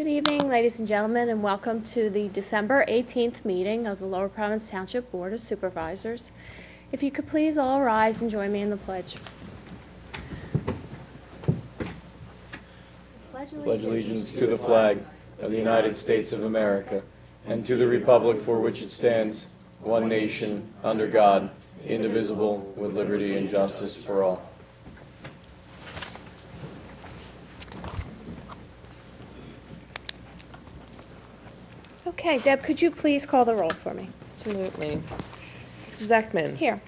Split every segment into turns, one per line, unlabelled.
Good evening, ladies and gentlemen, and welcome to the December 18th meeting of the Lower Providence Township Board of Supervisors. If you could please all rise and join me in the pledge.
Pledge allegiance to the flag of the United States of America and to the republic for which it stands, one nation, under God, indivisible, with liberty and justice for all.
Okay, Deb, could you please call the roll for me?
Absolutely. Mrs. Ekman.
Here.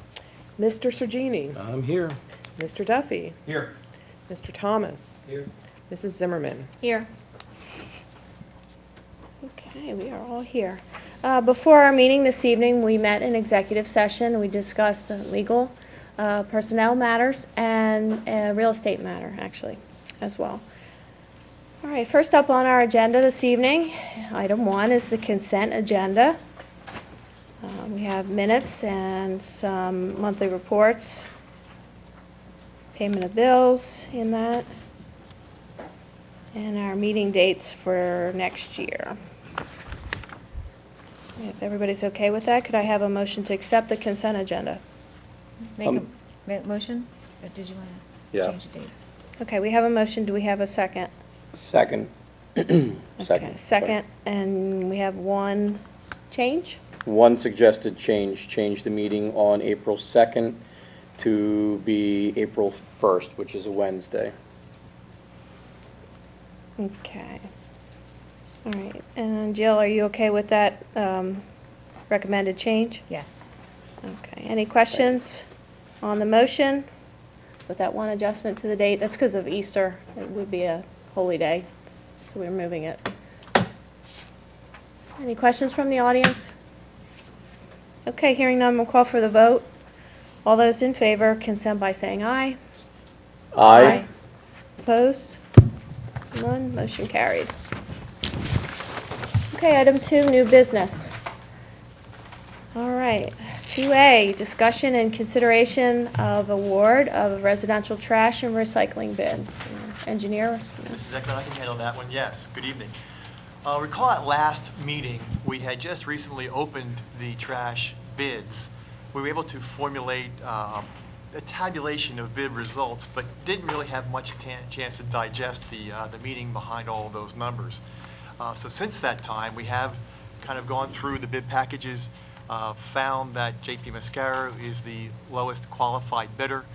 Mr. Sergini.
I'm here.
Mr. Duffy.
Here.
Mr. Thomas.
Here.
Mrs. Zimmerman.
Here. Okay, we are all here. Before our meeting this evening, we met in executive session. We discussed legal, personnel matters, and real estate matter, actually, as well. All right, first up on our agenda this evening, item 1 is the consent agenda. We have minutes and some monthly reports, payment of bills in that, and our meeting dates for next year. If everybody's okay with that, could I have a motion to accept the consent agenda?
Make a motion? Or did you want to change the date?
Okay, we have a motion. Do we have a second?
Second.
Okay, second, and we have one change?
One suggested change the meeting on April 2nd to be April 1st, which is a Wednesday.
Okay. All right, and Jill, are you okay with that recommended change?
Yes.
Okay, any questions on the motion? With that one adjustment to the date, that's because of Easter. It would be a holy day, so we're moving it. Any questions from the audience? Okay, hearing none, we'll call for the vote. All those in favor consent by saying aye.
Aye.
Opposed? None, motion carried. Okay, item 2, new business. All right, 2A, discussion and consideration of award of a residential trash and recycling bid. Engineer?
Mrs. Ekman, I can handle that one, yes. Good evening. Recall at last meeting, we had just recently opened the trash bids. We were able to formulate a tabulation of bid results, but didn't really have much chance to digest the meaning behind all of those numbers. So since that time, we have kind of gone through the bid packages, found that JP Mascaro is the lowest qualified bidder.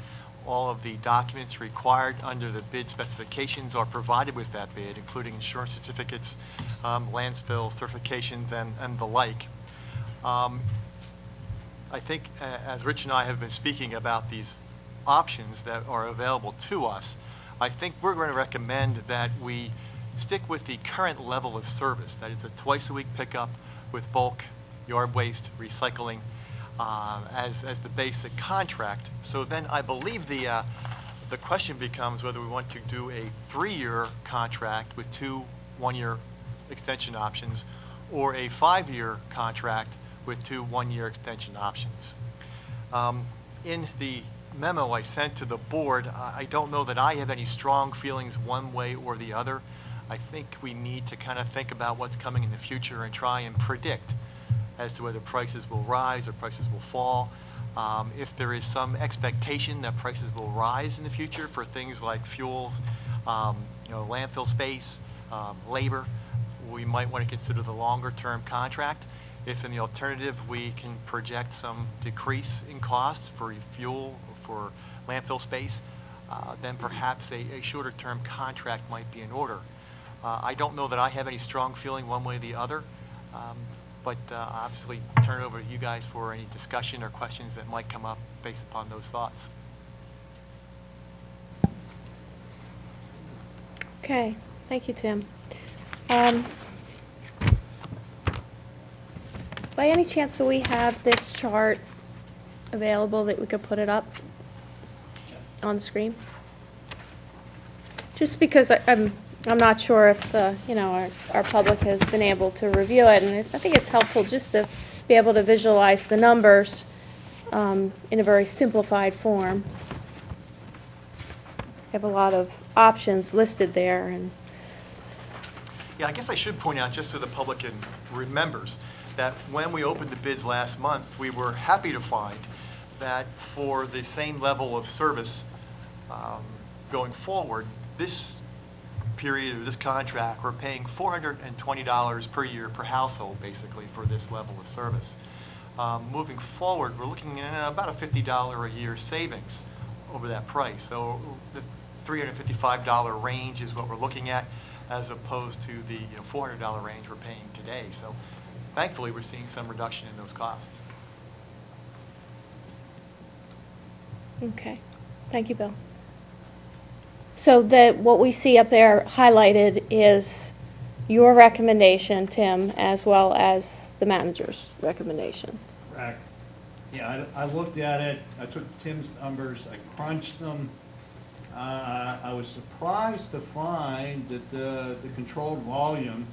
All of the documents required under the bid specifications are provided with that bid, including insurance certificates, landfill certifications, and the like. I think as Rich and I have been speaking about these options that are available to us, I think we're going to recommend that we stick with the current level of service. That is a twice-a-week pickup with bulk yard waste recycling as the basic contract. So then I believe the question becomes whether we want to do a 3-year contract with 2 one-year extension options or a 5-year contract with 2 one-year extension options. In the memo I sent to the board, I don't know that I have any strong feelings one way or the other. I think we need to kind of think about what's coming in the future and try and predict as to whether prices will rise or prices will fall. If there is some expectation that prices will rise in the future for things like fuels, landfill space, labor, we might want to consider the longer-term contract. If in the alternative we can project some decrease in costs for fuel, for landfill space, then perhaps a shorter-term contract might be in order. I don't know that I have any strong feeling one way or the other, but obviously turn it over to you guys for any discussion or questions that might come up based upon those thoughts.
Okay, thank you, Tim. By any chance, do we have this chart available that we could put it up on the screen? Just because I'm not sure if our public has been able to review it, and I think it's helpful just to be able to visualize the numbers in a very simplified form. We have a lot of options listed there, and
Yeah, I guess I should point out, just so the public remembers, that when we opened the bids last month, we were happy to find that for the same level of service going forward, this period of this contract, we're paying $420 per year per household, basically, for this level of service. Moving forward, we're looking at about a $50 a year savings over that price. So the $355 range is what we're looking at, as opposed to the $400 range we're paying today. So thankfully, we're seeing some reduction in those costs.
Okay, thank you, Bill. So what we see up there highlighted is your recommendation, Tim, as well as the manager's recommendation.
Correct. Yeah, I looked at it, I took Tim's numbers, I crunched them. I was surprised to find that the controlled volume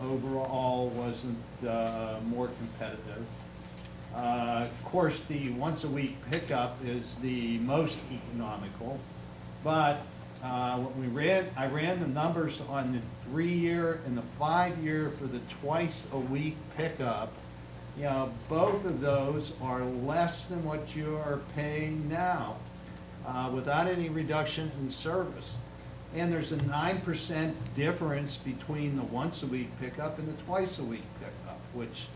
overall wasn't more competitive. Of course, the once-a-week pickup is the most economical, but when I ran the numbers on the 3-year and the 5-year for the twice-a-week pickup. You know, both of those are less than what you are paying now, without any reduction in service. And there's a 9% difference between the once-a-week pickup and the twice-a-week pickup, which,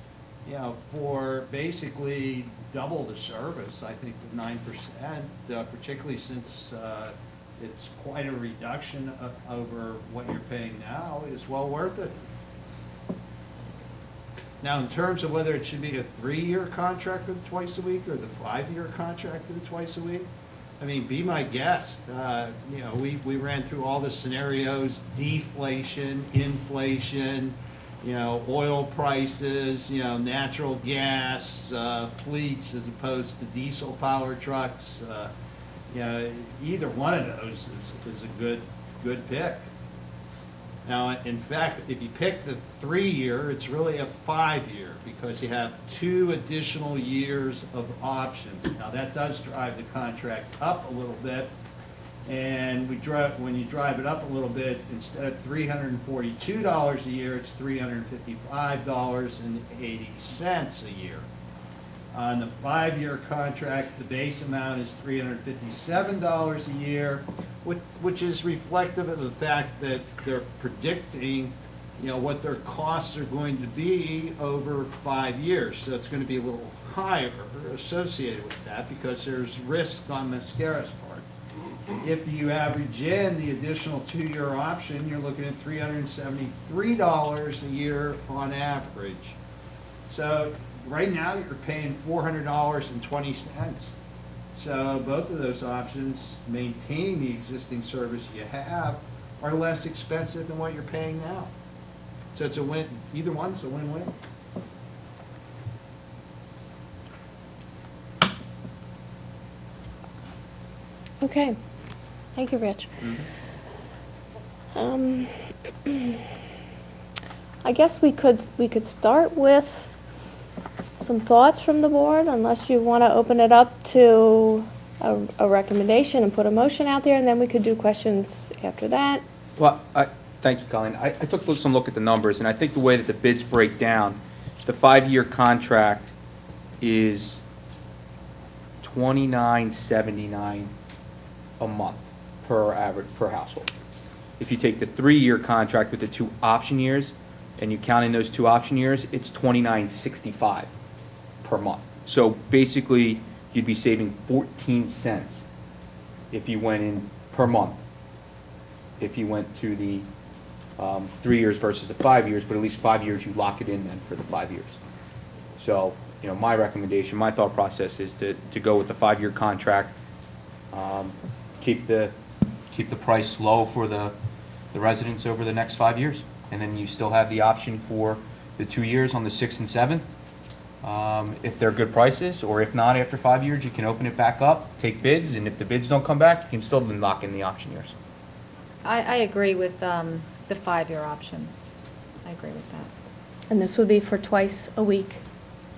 you know, for basically double the service, I think the 9%, particularly since it's quite a reduction over what you're paying now, is well worth it. Now, in terms of whether it should be a 3-year contract for the twice a week or the 5-year contract for the twice a week, I mean, be my guest. You know, we ran through all the scenarios: deflation, inflation, you know, oil prices, you know, natural gas, fleets as opposed to diesel power trucks. You know, either one of those is a good pick. Now, in fact, if you pick the 3-year, it's really a 5-year because you have 2 additional years of options. Now, that does drive the contract up a little bit, and when you drive it up a little bit, instead of $342 a year, it's $355.80 a year. On the 5-year contract, the base amount is $357 a year, which is reflective of the fact that they're predicting, you know, what their costs are going to be over 5 years. So it's going to be a little higher associated with that because there's risk on Mascara's part. If you average in the additional 2-year option, you're looking at $373 a year on average. So right now, you're paying $400.20. So both of those options, maintaining the existing service you have, are less expensive than what you're paying now. So it's a win. Either one's a win-win.
Okay, thank you, Rich. I guess we could start with some thoughts from the board, unless you want to open it up to a recommendation and put a motion out there, and then we could do questions after that.
Well, thank you, Colleen. I took some look at the numbers, and I think the way that the bids break down, the 5-year contract is $29.79 a month per household. If you take the 3-year contract with the 2 option years, and you count in those 2 option years, it's $29.65 per month. So basically, you'd be saving 14 cents if you went in per month. If you went to the 3 years versus the 5 years, but at least 5 years, you lock it in then for the 5 years. So, you know, my recommendation, my thought process is to go with the 5-year contract, keep the price low for the residents over the next 5 years, and then you still have the option for the 2 years on the 6th and 7th. If they're good prices, or if not, after 5 years, you can open it back up, take bids, and if the bids don't come back, you can still then lock in the option years.
I agree with the 5-year option. I agree with that.
And this would be for twice a week.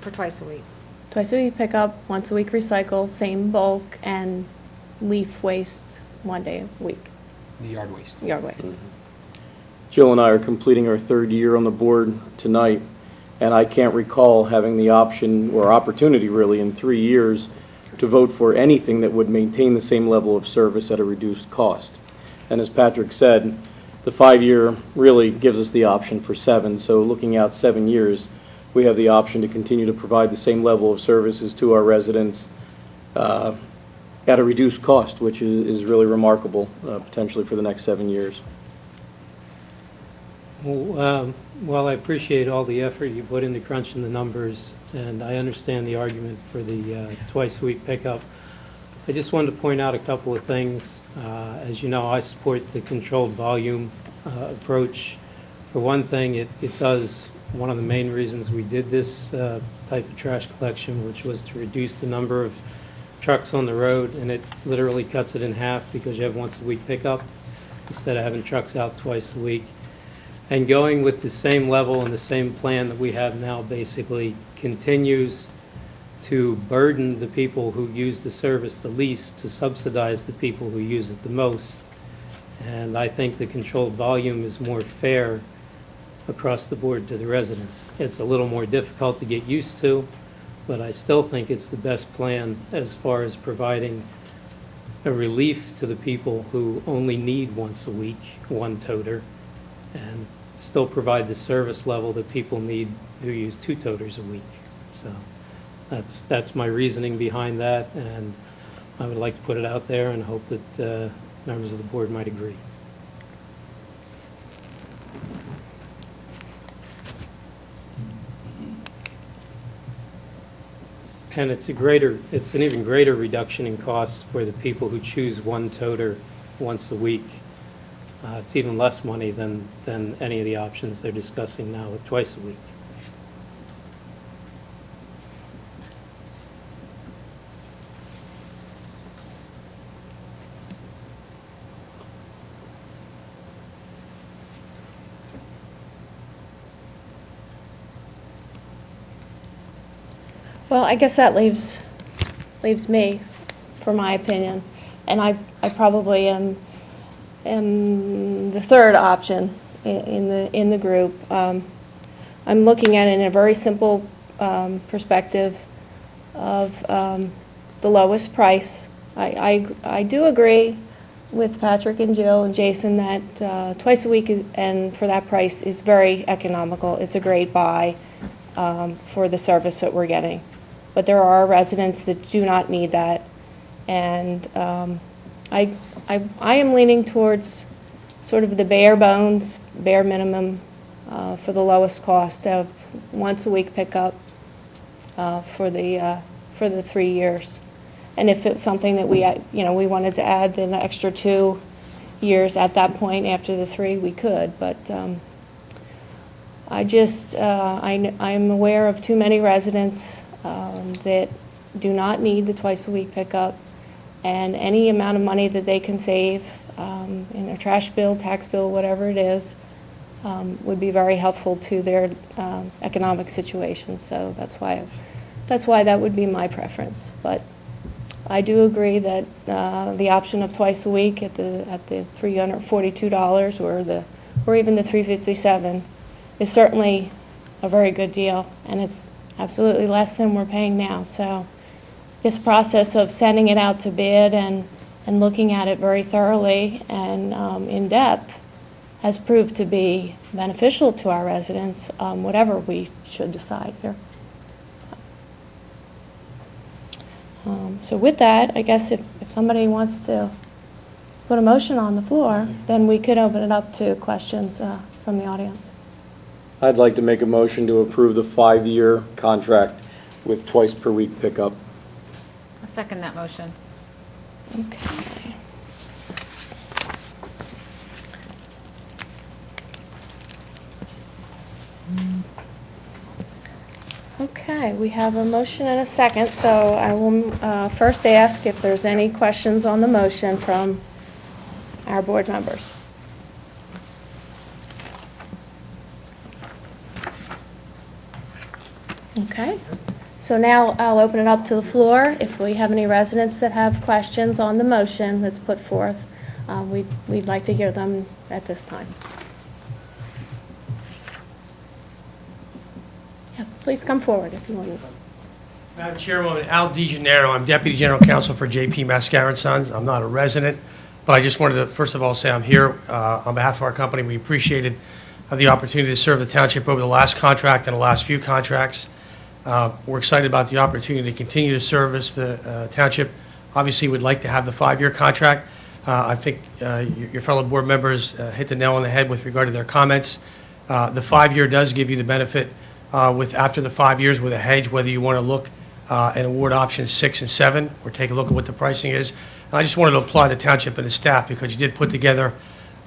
For twice a week.
Twice a week pickup, once a week recycle, same bulk, and leaf waste 1 day a week,
The yard waste.
yard waste.
Jill and I are completing our third year on the board tonight, and I can't recall having the option or opportunity really in 3 years to vote for anything that would maintain the same level of service at a reduced cost. And as Patrick said, the 5-year really gives us the option for 7. So looking out 7 years, we have the option to continue to provide the same level of services to our residents at a reduced cost, which is really remarkable, potentially for the next 7 years.
Well, I appreciate all the effort you put into crunching the numbers, and I understand the argument for the twice-a-week pickup. I just wanted to point out a couple of things. As you know, I support the controlled volume approach. For one thing, it does one of the main reasons we did this type of trash collection, which was to reduce the number of trucks on the road, and it literally cuts it in half because you have once-a-week pickup instead of having trucks out twice a week. And going with the same level and the same plan that we have now basically continues to burden the people who use the service the least to subsidize the people who use it the most. And I think the controlled volume is more fair across the board to the residents. It's a little more difficult to get used to, but I still think it's the best plan as far as providing a relief to the people who only need once a week one toter, and still provide the service level that people need who use 2 toters a week. So that's my reasoning behind that, and I would like to put it out there and hope that members of the board might agree. And it's an even greater reduction in costs for the people who choose one toter once a week. It's even less money than any of the options they're discussing now with twice a week.
Well, I guess that leaves me, for my opinion, and I probably am the third option in the group. I'm looking at it in a very simple perspective of the lowest price. I do agree with Patrick and Jill and Jason that twice a week and for that price is very economical. It's a great buy for the service that we're getting. But there are residents that do not need that, and I am leaning towards sort of the bare bones, bare minimum for the lowest cost of once a week pickup for the 3 years. And if it's something that we wanted to add an extra 2 years at that point after the 3, we could. But I'm aware of too many residents that do not need the twice a week pickup, and any amount of money that they can save in their trash bill, tax bill, whatever it is, would be very helpful to their economic situation. So that's why that would be my preference. But I do agree that the option of twice a week at the $342 or even the $357 is certainly a very good deal, and it's absolutely less than we're paying now. So this process of sending it out to bid and looking at it very thoroughly and in depth has proved to be beneficial to our residents, whatever we should decide here. So with that, I guess if somebody wants to put a motion on the floor, then we could open it up to questions from the audience.
I'd like to make a motion to approve the 5-year contract with twice per week pickup.
I'll second that motion.
Okay. Okay, we have a motion and a second, so I will first ask if there's any questions on the motion from our board members. Okay, so now I'll open it up to the floor. If we have any residents that have questions on the motion that's put forth, we'd like to hear them at this time. Yes, please come forward if you want.
Madam Chairwoman, Al DeGennaro, I'm Deputy General Counsel for J.P. Mascara & Sons. I'm not a resident, but I just wanted to, first of all, say I'm here on behalf of our company. We appreciated the opportunity to serve the township over the last contract and the last few contracts. We're excited about the opportunity to continue to service the township. Obviously, we'd like to have the 5-year contract. I think your fellow board members hit the nail on the head with regard to their comments. The 5-year does give you the benefit with after the 5 years with a hedge, whether you want to look and award options 6 and 7 or take a look at what the pricing is. And I just wanted to applaud the township and the staff because you did put together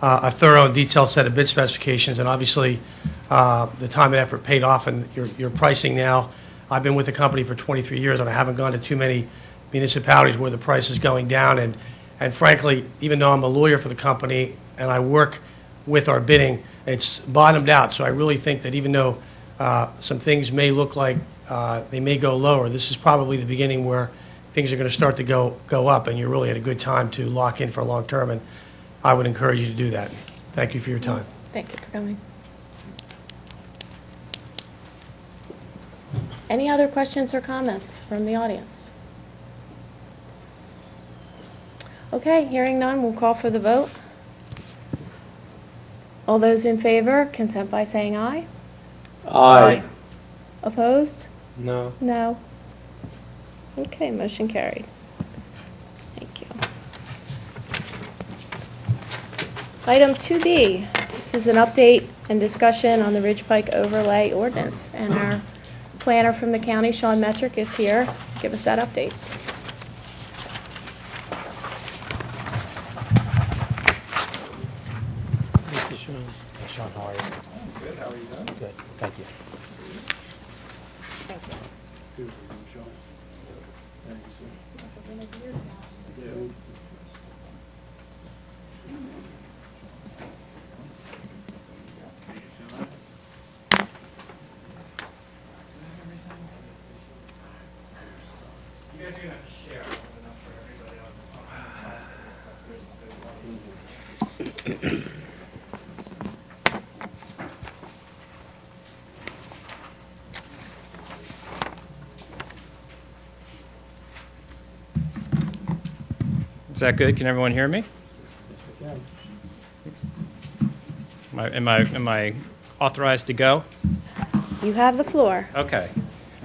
a thorough and detailed set of bid specifications, and obviously the time and effort paid off, and your pricing now. I've been with the company for 23 years, and I haven't gone to too many municipalities where the price is going down. And frankly, even though I'm a lawyer for the company and I work with our bidding, it's bottomed out. So I really think that even though some things may look like they may go lower, this is probably the beginning where things are going to start to go up, and you're really at a good time to lock in for long term, and I would encourage you to do that. Thank you for your time.
Thank you for coming. Any other questions or comments from the audience? Okay, hearing none, we'll call for the vote. All those in favor, consent by saying aye.
Aye.
Opposed?
No.
No. Okay, motion carried. Thank you. Item 2B, this is an update and discussion on the Ridge Pike overlay ordinance, and our planner from the county, Sean Metrick, is here to give us that update.
Mr. Sean.
Sean, how are you?
Good, how are you doing?
Good, thank you.
You guys are going to have to share enough for everybody on
Is that good? Can everyone hear me? Am I authorized to go?
You have the floor.
Okay.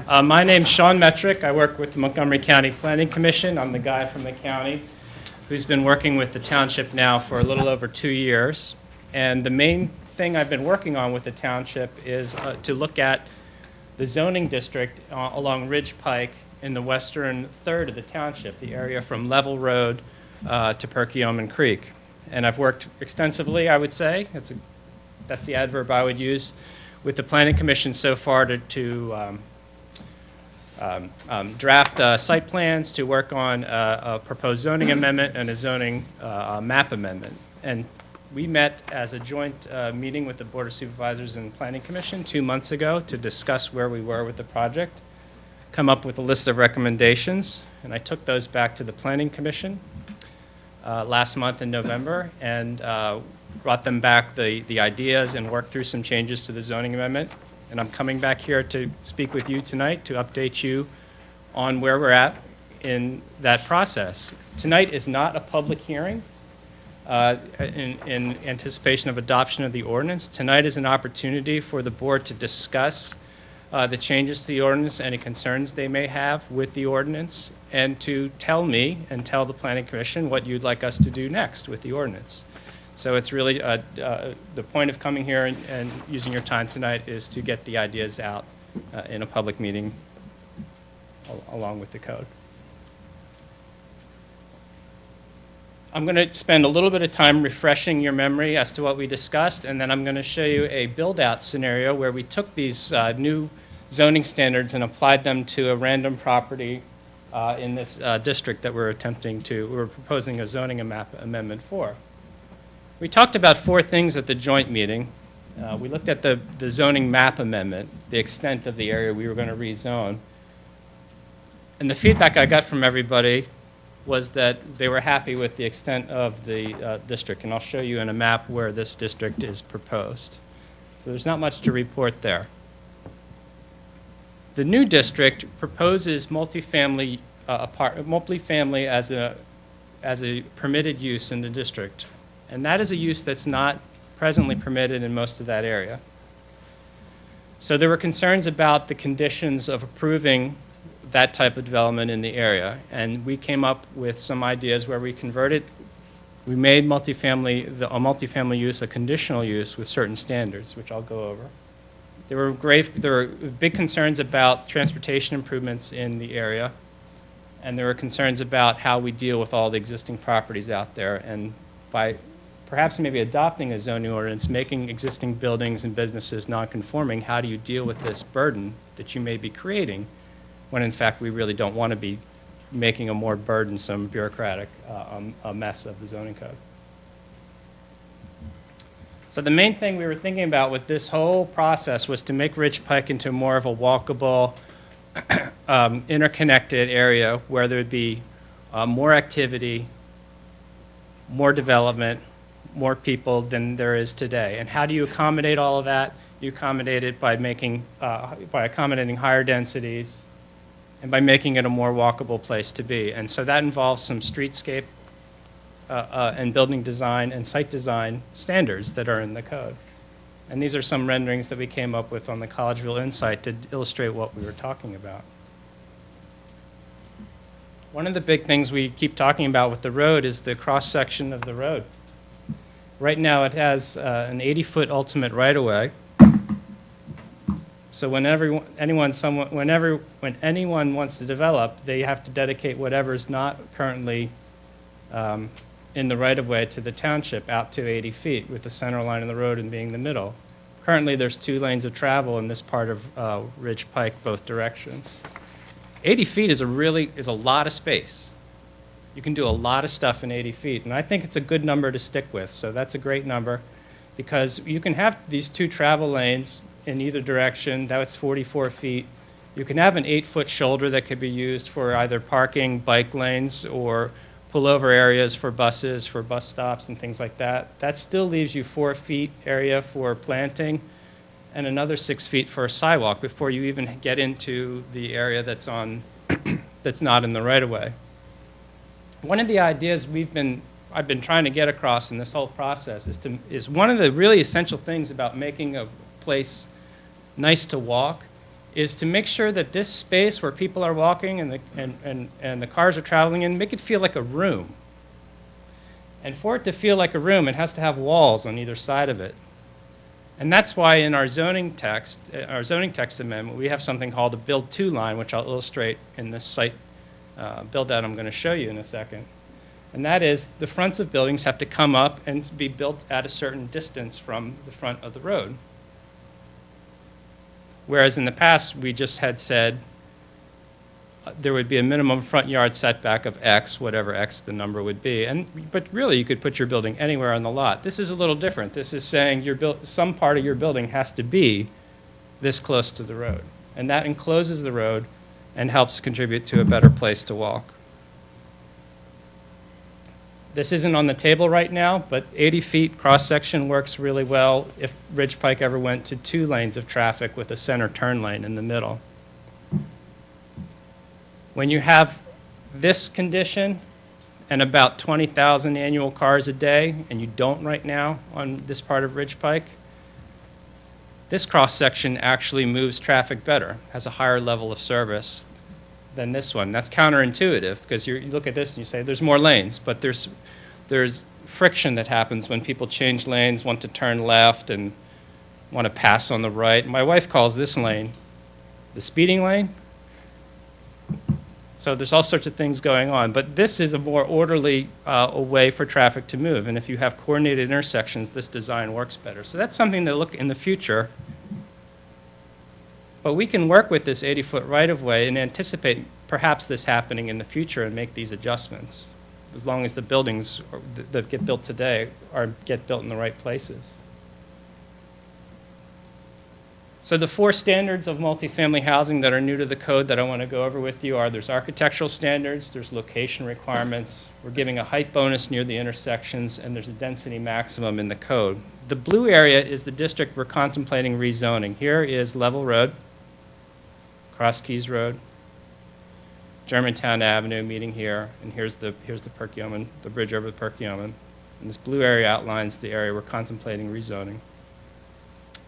My name's Sean Metrick. I work with the Montgomery County Planning Commission. I'm the guy from the county who's been working with the township now for a little over 2 years. And the main thing I've been working on with the township is to look at the zoning district along Ridge Pike in the western third of the township, the area from Level Road to Perkiomen Creek. And I've worked extensively, I would say. That's the adverb I would use with the Planning Commission so far to draft site plans, to work on a proposed zoning amendment and a zoning map amendment. And we met as a joint meeting with the Board of Supervisors and Planning Commission 2 months ago to discuss where we were with the project, come up with a list of recommendations, and I took those back to the Planning Commission last month in November and brought them back the ideas and worked through some changes to the zoning amendment. And I'm coming back here to speak with you tonight to update you on where we're at in that process. Tonight is not a public hearing in anticipation of adoption of the ordinance. Tonight is an opportunity for the board to discuss the changes to the ordinance, any concerns they may have with the ordinance, and to tell me and tell the Planning Commission what you'd like us to do next with the ordinance. So it's really, the point of coming here and using your time tonight is to get the ideas out in a public meeting along with the code. I'm going to spend a little bit of time refreshing your memory as to what we discussed, and then I'm going to show you a build-out scenario where we took these new zoning standards and applied them to a random property in this district that we're proposing a zoning amendment for. We talked about 4 things at the joint meeting. We looked at the zoning map amendment, the extent of the area we were going to rezone. And the feedback I got from everybody was that they were happy with the extent of the district. And I'll show you in a map where this district is proposed. So there's not much to report there. The new district proposes multifamily as a permitted use in the district. And that is a use that's not presently permitted in most of that area. So there were concerns about the conditions of approving that type of development in the area. And we came up with some ideas where we made a multifamily use a conditional use with certain standards, which I'll go over. There were big concerns about transportation improvements in the area, and there were concerns about how we deal with all the existing properties out there. And by perhaps maybe adopting a zoning ordinance, making existing buildings and businesses non-conforming, how do you deal with this burden that you may be creating when in fact we really don't want to be making a more burdensome bureaucratic a mess of the zoning code. So the main thing we were thinking about with this whole process was to make Ridge Pike into more of a walkable, interconnected area where there would be more activity, more development, more people than there is today. And how do you accommodate all of that? You accommodate it by accommodating higher densities and by making it a more walkable place to be. And so that involves some streetscape and building design and site design standards that are in the code. And these are some renderings that we came up with on the Collegeville Insight to illustrate what we were talking about. One of the big things we keep talking about with the road is the cross-section of the road. Right now it has an 80-foot ultimate right-of-way. So when anyone wants to develop, they have to dedicate whatever's not currently in the right-of-way to the township out to 80 feet, with the center line of the road and being the middle. Currently, there's 2 lanes of travel in this part of Ridge Pike, both directions. 80 feet is a lot of space. You can do a lot of stuff in 80 feet, and I think it's a good number to stick with. So that's a great number, because you can have these 2 travel lanes in either direction. That's 44 feet. You can have an 8-foot shoulder that could be used for either parking, bike lanes, or pullover areas for buses, for bus stops and things like that. That still leaves you 4 feet area for planting and another 6 feet for a sidewalk before you even get into the area that's not in the right-of-way. One of the ideas I've been trying to get across in this whole process is one of the really essential things about making a place nice to walk is to make sure that this space where people are walking and the cars are traveling in, make it feel like a room. And for it to feel like a room, it has to have walls on either side of it. And that's why in our zoning text amendment, we have something called a build to line, which I'll illustrate in this site build out I'm going to show you in a second. And that is the fronts of buildings have to come up and be built at a certain distance from the front of the road. Whereas in the past, we just had said there would be a minimum front yard setback of X, whatever X the number would be. But really, you could put your building anywhere on the lot. This is a little different. This is saying some part of your building has to be this close to the road. And that encloses the road and helps contribute to a better place to walk. This isn't on the table right now, but 80 feet cross-section works really well if Ridge Pike ever went to 2 lanes of traffic with a center turn lane in the middle. When you have this condition and about 20,000 annual cars a day, and you don't right now on this part of Ridge Pike, this cross-section actually moves traffic better, has a higher level of service than this one. That's counterintuitive, because you look at this and you say there's more lanes, but there's friction that happens when people change lanes, want to turn left and want to pass on the right. My wife calls this lane the speeding lane. So there's all sorts of things going on, but this is a more orderly way for traffic to move, and if you have coordinated intersections, this design works better. So that's something to look in the future. But we can work with this 80-foot right-of-way and anticipate perhaps this happening in the future and make these adjustments, as long as the buildings that get built today get built in the right places. So the 4 standards of multifamily housing that are new to the code that I want to go over with you are there's architectural standards, there's location requirements, we're giving a height bonus near the intersections, and there's a density maximum in the code. The blue area is the district we're contemplating rezoning. Here is Level Road, Cross Keys Road, Germantown Avenue meeting here, and here's the Perkiomen, the bridge over the Perkiomen. And this blue area outlines the area we're contemplating rezoning.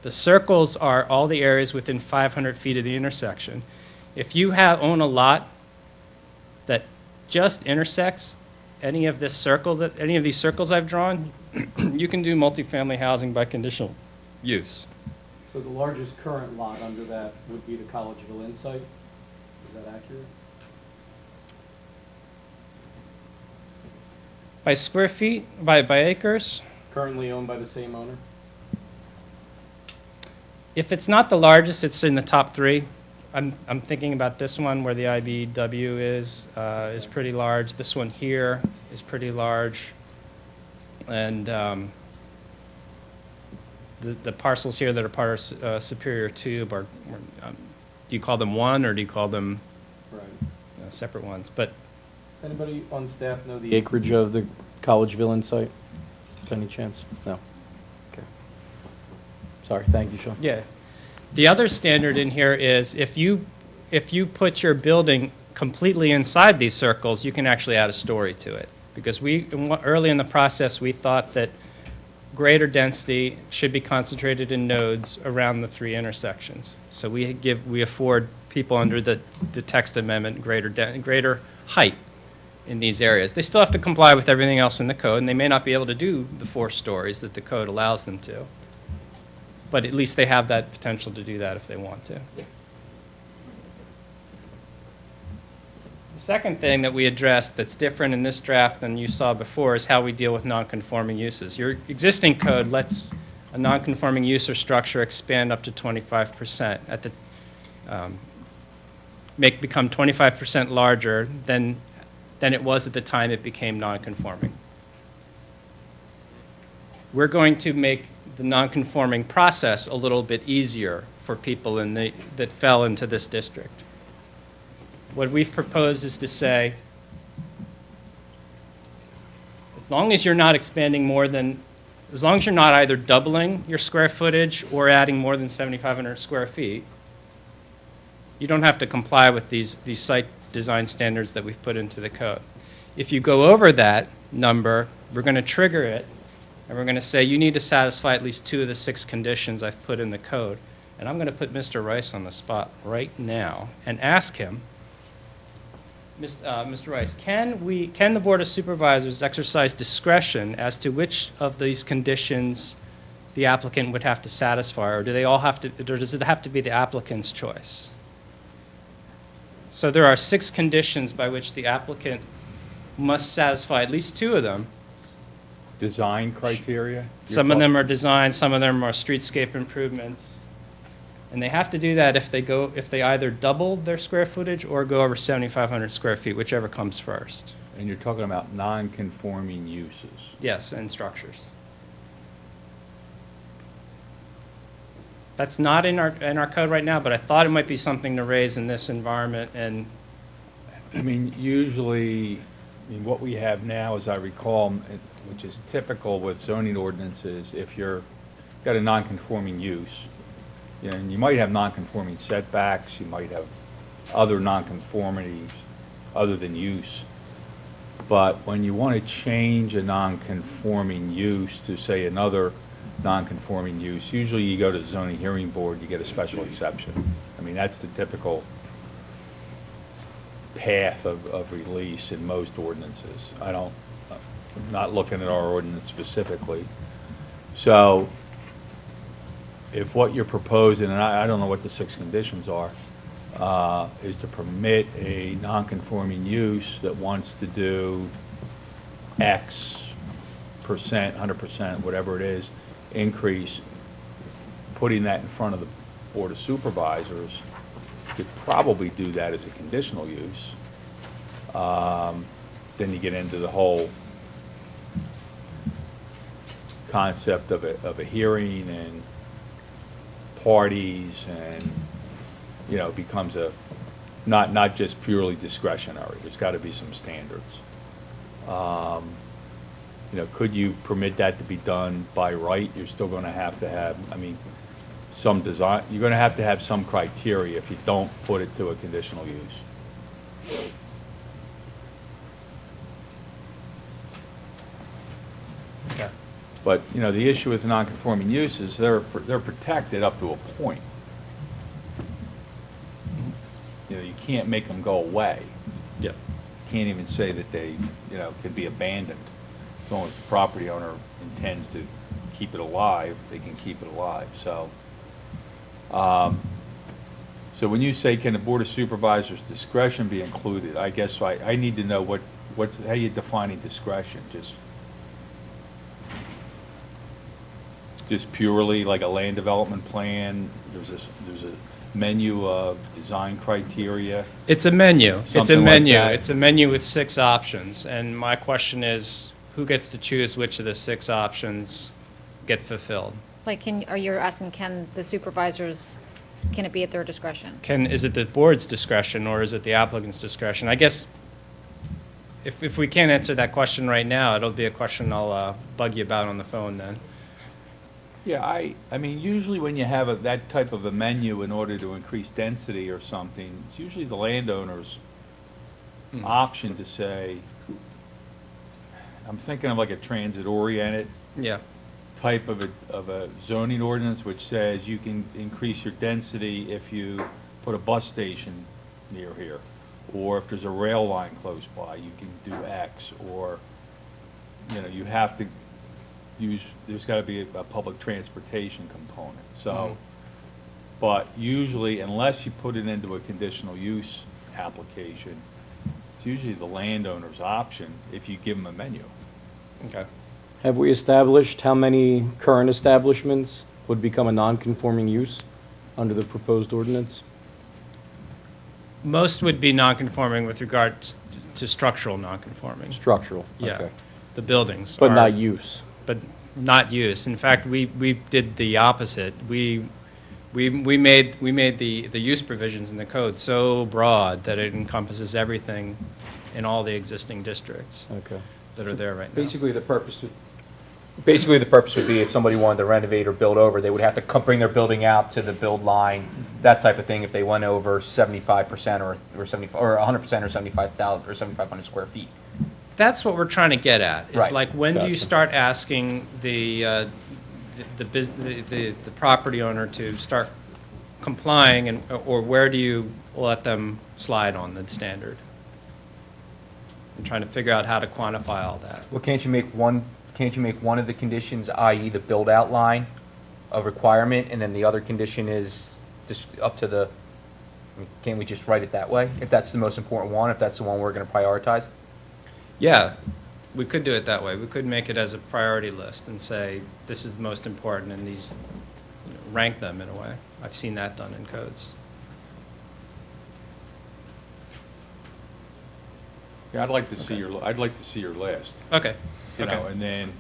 The circles are all the areas within 500 feet of the intersection. If you own a lot that just intersects any of these circles I've drawn, you can do multifamily housing by conditional use.
So the largest current lot under that would be the Collegeville Insight? Is that accurate?
By square feet, by acres?
Currently owned by the same owner?
If it's not the largest, it's in the top three. I'm thinking about this one where the IBW is pretty large. This one here is pretty large. And the parcels here that are part of Superior Tube are, do you call them one or do you call them separate ones? But
Anybody on staff know the acreage of the Collegeville Insight? Any chance? No. Okay. Sorry, thank you, Sean.
yeah, the other standard in here is if you put your building completely inside these circles, you can actually add a story to it. Because early in the process, we thought that greater density should be concentrated in nodes around the three intersections. So we afford people under the text amendment greater height in these areas. They still have to comply with everything else in the code, and they may not be able to do the 4 stories that the code allows them to. But at least they have that potential to do that if they want to. The second thing that we addressed that's different in this draft than you saw before is how we deal with nonconforming uses. Your existing code lets a nonconforming use or structure expand up to 25% at the become 25% larger than it was at the time it became nonconforming. We're going to make the nonconforming process a little bit easier for people that fell into this district. What we've proposed is to say, as long as you're not expanding as long as you're not either doubling your square footage or adding more than 7,500 square feet, you don't have to comply with these site design standards that we've put into the code. If you go over that number, we're going to trigger it, and we're going to say you need to satisfy at least 2 of the 6 conditions I've put in the code. And I'm going to put Mr. Rice on the spot right now and ask him, Mr. Rice, can the Board of Supervisors exercise discretion as to which of these conditions the applicant would have to satisfy, or does it have to be the applicant's choice? So there are 6 conditions by which the applicant must satisfy at least 2 of them.
Design criteria?
Some of them are design, some of them are streetscape improvements. And they have to do that if they either double their square footage or go over 7,500 square feet, whichever comes first.
And you're talking about non-conforming uses.
Yes, and structures. That's not in our code right now, but I thought it might be something to raise in this environment. And
I mean, usually, what we have now, as I recall, which is typical with zoning ordinances, if you've got a non-conforming use, and you might have non-conforming setbacks, you might have other non-conformities other than use. But when you want to change a non-conforming use to, say, another non-conforming use, usually you go to the zoning hearing board, you get a special exception. I mean, that's the typical path of release in most ordinances. I'm not looking at our ordinance specifically. So if what you're proposing, and I don't know what the 6 conditions are, is to permit a non-conforming use that wants to do X percent, 100%, whatever it is, increase, putting that in front of the Board of Supervisors, you could probably do that as a conditional use. Then you get into the whole concept of a hearing and parties, and it becomes not just purely discretionary. There's got to be some standards. Could you permit that to be done by right? You're still going to have, I mean,
some design, you're going to have some criteria if you don't put it to a conditional use.
Okay.
But, you know, the issue with non-conforming uses, they're protected up to a point. You know, you can't make them go away.
Yep.
Can't even say that they, you know, could be abandoned. As long as the property owner intends to keep it alive, they can keep it alive. So, so when you say, can the Board of Supervisors' discretion be included, I guess I need to know how you defining discretion? Just purely like a land development plan? There's a menu of design criteria?
It's a menu. It's a
Something like
menu.
that.
It's a menu with 6 options. And my question is, who gets to choose which of the 6 options get fulfilled?
Like, are you asking, can the supervisors, can it be at their discretion?
Is it the board's discretion or is it the applicant's discretion? I guess if we can't answer that question right now, it'll be a question I'll bug you about on the phone then.
Yeah, I mean, usually when you have that type of a menu in order to increase density or something, it's usually the landowner's option to say, I'm thinking of like a transit-oriented
Yeah.
type of a zoning ordinance which says you can increase your density if you put a bus station near here, or if there's a rail line close by, you can do X, or, you know, you have to there's got to be a public transportation component. So, but usually, unless you put it into a conditional use application, it's usually the landowner's option if you give them a menu.
Okay.
Have we established how many current establishments would become a non-conforming use under the proposed ordinance?
Most would be non-conforming with regard to structural non-conforming.
Structural,
Yeah.
okay.
The buildings.
But
are-
not use?
But not use. In fact, we did the opposite. We made the use provisions in the code so broad that it encompasses everything in all the existing districts
Okay.
that are there right now.
Basically, the purpose would be if somebody wanted to renovate or build over, they would have to bring their building out to the build line, that type of thing, if they went over 75% or 100% or 75,000 or 7,500 square feet.
That's what we're trying to get at. It's
Right.
like, when do you
Gotcha.
start asking the property owner to start complying, or where do you let them slide on the standard? I'm trying to figure out how to quantify all that.
Well, can't you make one of the conditions, i.e. the build-out line, a requirement, and then the other condition is just up to the, can't we just write it that way? If that's the most important one, if that's the one we're going to prioritize?
Yeah, we could do it that way. We could make it as a priority list and say, this is the most important, and these, rank them in a way. I've seen that done in codes.
Yeah, I'd like to see your list.
Okay.
You know,
Okay.
and then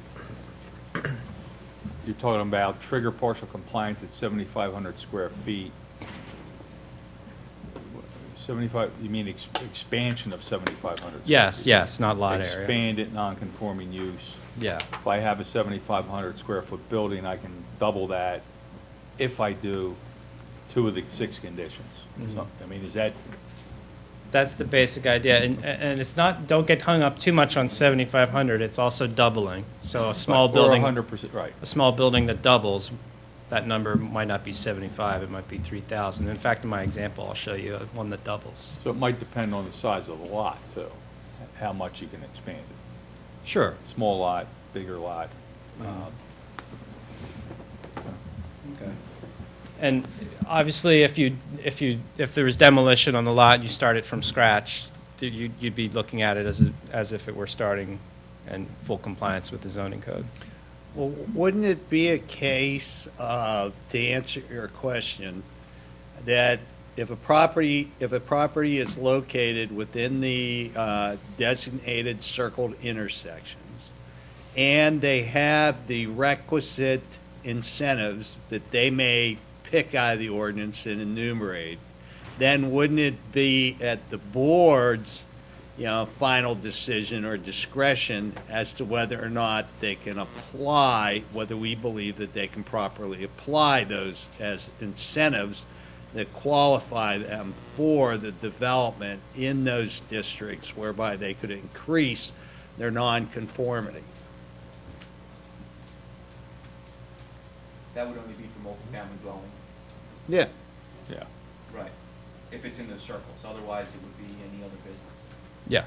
you're talking about trigger partial compliance at 7,500 square feet. 75, you mean expansion of 7,500?
Yes, not lot area.
Expanded non-conforming use.
Yeah.
If I have a 7,500 square foot building, I can double that if I do 2 of the 6 conditions. So, I mean, is that,
That's the basic idea, and it's not, don't get hung up too much on 7,500, it's also doubling. So a small
or
building,
100%, right?
a small building that doubles, that number might not be 75, it might be 3,000. In fact, in my example, I'll show you one that doubles.
So it might depend on the size of the lot, too, how much you can expand it.
Sure.
Small lot, bigger lot.
Okay. And obviously, if there was demolition on the lot, and you started from scratch, you'd be looking at it as if it were starting in full compliance with the zoning code.
Well, wouldn't it be a case of, to answer your question, that if a property is located within the designated circled intersections, and they have the requisite incentives that they may pick out of the ordinance and enumerate, then wouldn't it be at the board's, final decision or discretion as to whether or not they can apply, whether we believe that they can properly apply those as incentives that qualify them for the development in those districts whereby they could increase their nonconformity.
That would only be for multifamily dwellings.
Yeah.
Yeah.
Right. If it's in those circles, otherwise it would be any other business.
Yeah.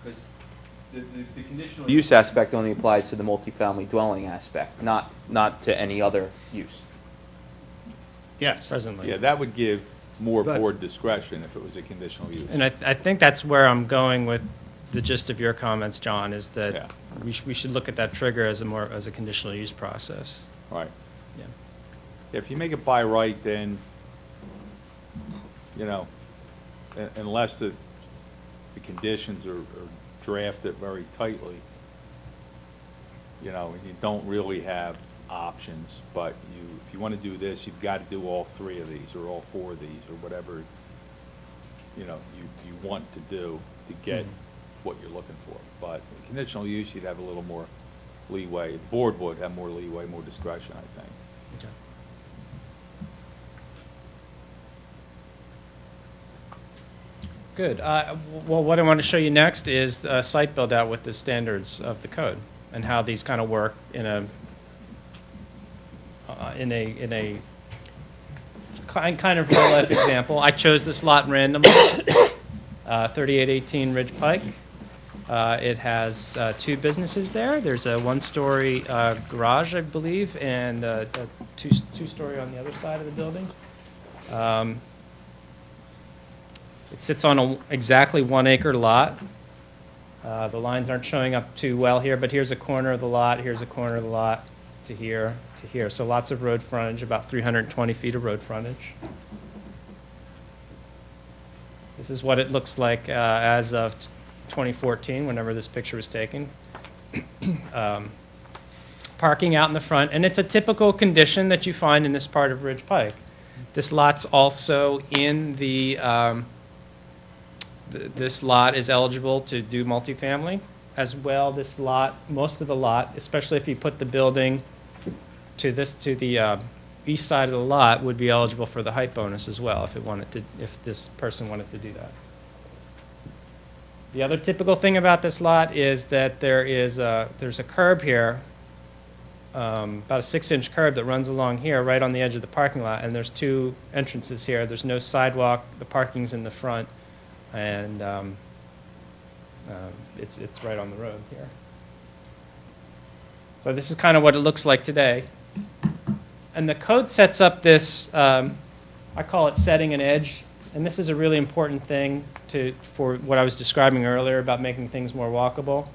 Because the conditional use aspect only applies to the multifamily dwelling aspect, not to any other use.
Yes.
Presently.
Yeah, that would give more
But-
board discretion if it was a conditional use.
And I think that's where I'm going with the gist of your comments, John, is
Yeah.
that we should look at that trigger as a conditional use process.
Right.
Yeah.
If you make it by right, then, unless the conditions are drafted very tightly, you don't really have options, but if you want to do this, you've got to do all three of these, or all four of these, or whatever, you want to do to get what you're looking for. But in conditional use, you'd have a little more leeway. The board would have more leeway, more discretion, I think.
Okay. Good. Well, what I want to show you next is a site build out with the standards of the code and how these kind of work in a kind of real life example. I chose this lot randomly, 3818 Ridge Pike. It has two businesses there. There's a one-story garage, I believe, and a two-story on the other side of the building. It sits on exactly 1 acre lot. The lines aren't showing up too well here, but here's a corner of the lot, here's a corner of the lot, to here, to here. So lots of road frontage, about 320 feet of road frontage. This is what it looks like as of 2014, whenever this picture was taken. Parking out in the front, and it's a typical condition that you find in this part of Ridge Pike. This lot's also in the, this lot is eligible to do multifamily as well. This lot, most of the lot, especially if you put the building to the east side of the lot, would be eligible for the height bonus as well if this person wanted to do that. The other typical thing about this lot is that there's a curb here, about a 6-inch curb that runs along here right on the edge of the parking lot, and there's two entrances here. There's no sidewalk, the parking's in the front, and it's right on the road here. So this is kind of what it looks like today. And the code sets up this, I call it setting an edge, and this is a really important thing for what I was describing earlier about making things more walkable.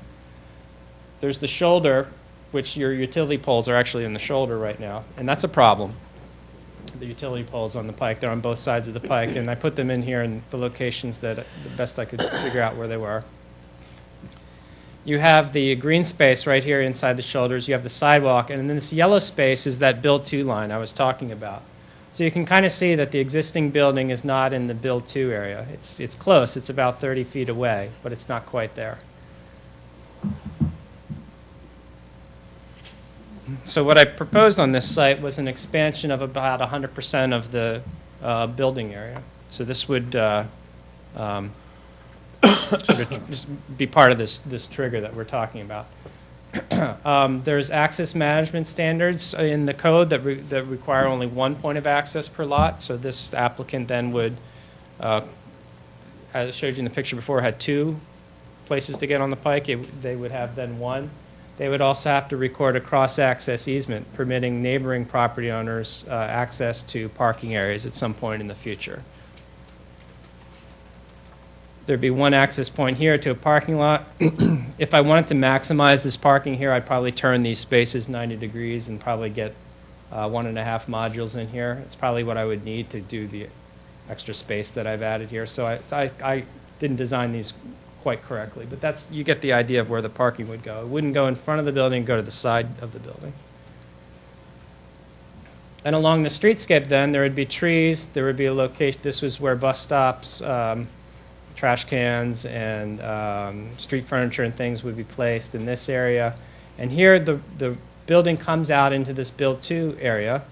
There's the shoulder, which your utility poles are actually in the shoulder right now, and that's a problem. The utility poles on the pike, they're on both sides of the pike, and I put them in here in the locations that the best I could figure out where they were. You have the green space right here inside the shoulders, you have the sidewalk, and then this yellow space is that build to line I was talking about. So you can kind of see that the existing building is not in the build to area. It's close, it's about 30 feet away, but it's not quite there. So what I proposed on this site was an expansion of about 100% of the building area. So this would sort of just be part of this trigger that we're talking about. There's access management standards in the code that require only one point of access per lot. So this applicant then would, as I showed you in the picture before, had two places to get on the pike. They would have then one. They would also have to record a cross-access easement permitting neighboring property owners access to parking areas at some point in the future. There'd be one access point here to a parking lot. If I wanted to maximize this parking here, I'd probably turn these spaces 90 degrees and probably get 1.5 modules in here. It's probably what I would need to do the extra space that I've added here. So I didn't design these quite correctly, but you get the idea of where the parking would go. It wouldn't go in front of the building, go to the side of the building. And along the streetscape then, there would be trees, there would be a location, this was where bus stops, trash cans, and street furniture and things would be placed in this area. And here, the building comes out into this Build 2 area.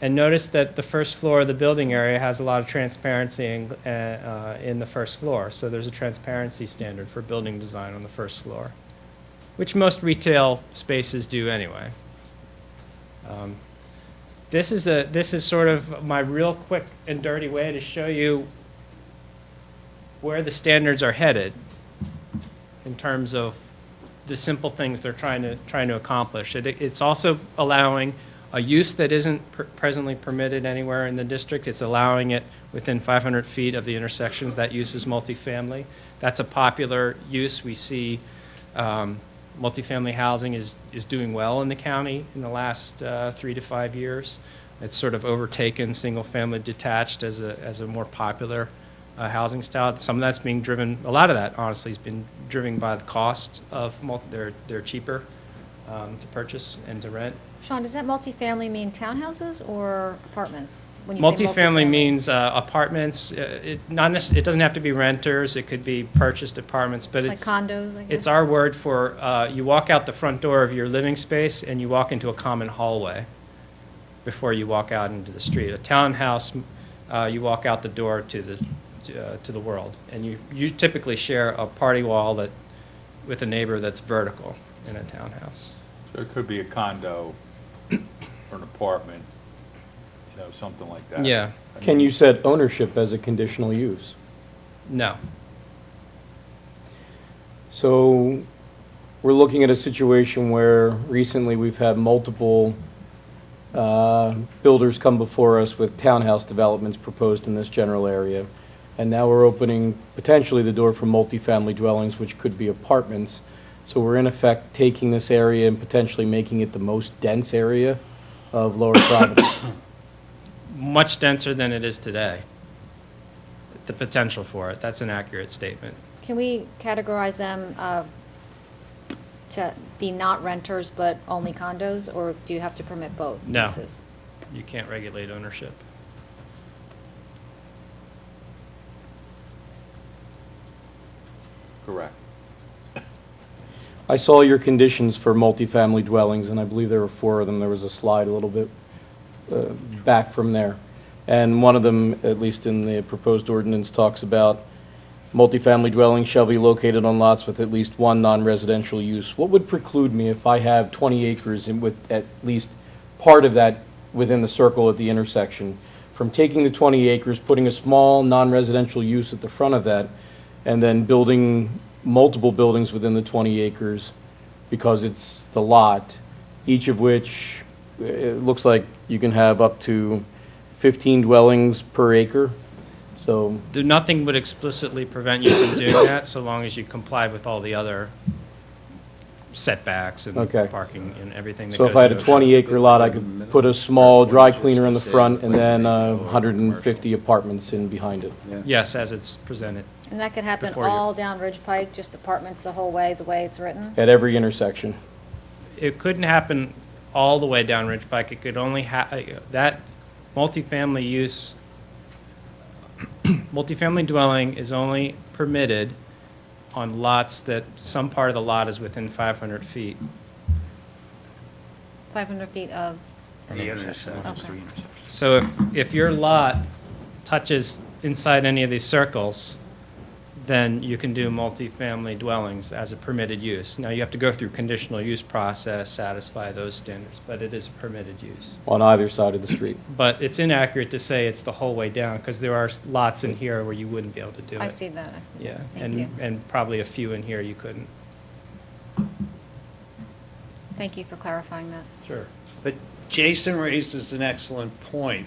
And notice that the first floor of the building area has a lot of transparency in the first floor. So there's a transparency standard for building design on the first floor, which most retail spaces do anyway. This is sort of my real quick and dirty way to show you where the standards are headed in terms of the simple things they're trying to accomplish. It's also allowing a use that isn't presently permitted anywhere in the district. It's allowing it within 500 feet of the intersections. That use is multifamily. That's a popular use. We see multifamily housing is doing well in the county in the last 3 to 5 years. It's sort of overtaken single-family detached as a more popular housing style. Some of that's being driven, a lot of that, honestly, has been driven by the cost of they're cheaper to purchase and to rent.
Sean, does that multifamily mean townhouses or apartments? When you say
Multifamily means apartments. It doesn't have to be renters. It could be purchased apartments, but
like condos, I guess?
It's our word for you walk out the front door of your living space and you walk into a common hallway before you walk out into the street. A townhouse, you walk out the door to the world, and you typically share a party wall with a neighbor that's vertical in a townhouse.
So it could be a condo or an apartment, something like that.
Yeah.
Can you set ownership as a conditional use?
No.
So we're looking at a situation where recently we've had multiple builders come before us with townhouse developments proposed in this general area. And now we're opening potentially the door for multifamily dwellings, which could be apartments. So we're in effect taking this area and potentially making it the most dense area of Lower Providence.
Much denser than it is today. The potential for it. That's an accurate statement.
Can we categorize them to be not renters but only condos, or do you have to permit both
No.
uses?
You can't regulate ownership.
Correct.
I saw your conditions for multifamily dwellings, and I believe there were 4 of them. There was a slide a little bit back from there. And one of them, at least in the proposed ordinance, talks about multifamily dwellings shall be located on lots with at least one non-residential use. What would preclude me if I have 20 acres and with at least part of that within the circle at the intersection from taking the 20 acres, putting a small non-residential use at the front of that, and then building multiple buildings within the 20 acres because it's the lot, each of which it looks like you can have up to 15 dwellings per acre. So
Nothing would explicitly prevent you from doing that so long as you comply with all the other setbacks and
Okay.
parking and everything that
So
goes
if I had a
into it.
20-acre lot, I could put a small dry cleaner in the front and then 150 apartments in behind it.
Yes, as it's presented.
And that could happen
Before you-
all down Ridge Pike, just apartments the whole way, the way it's written?
At every intersection.
It couldn't happen all the way down Ridge Pike. It could only that multifamily use, multifamily dwelling is only permitted on lots that some part of the lot is within 500 feet.
500 feet of,
The
okay.
So if your lot touches inside any of these circles, then you can do multifamily dwellings as a permitted use. Now, you have to go through conditional use process, satisfy those standards, but it is a permitted use.
On either side of the street.
But it's inaccurate to say it's the whole way down, because there are lots in here where you wouldn't be able to do it.
I see that.
Yeah,
Thank you.
and probably a few in here you couldn't.
Thank you for clarifying that.
Sure.
But Jason raises an excellent point.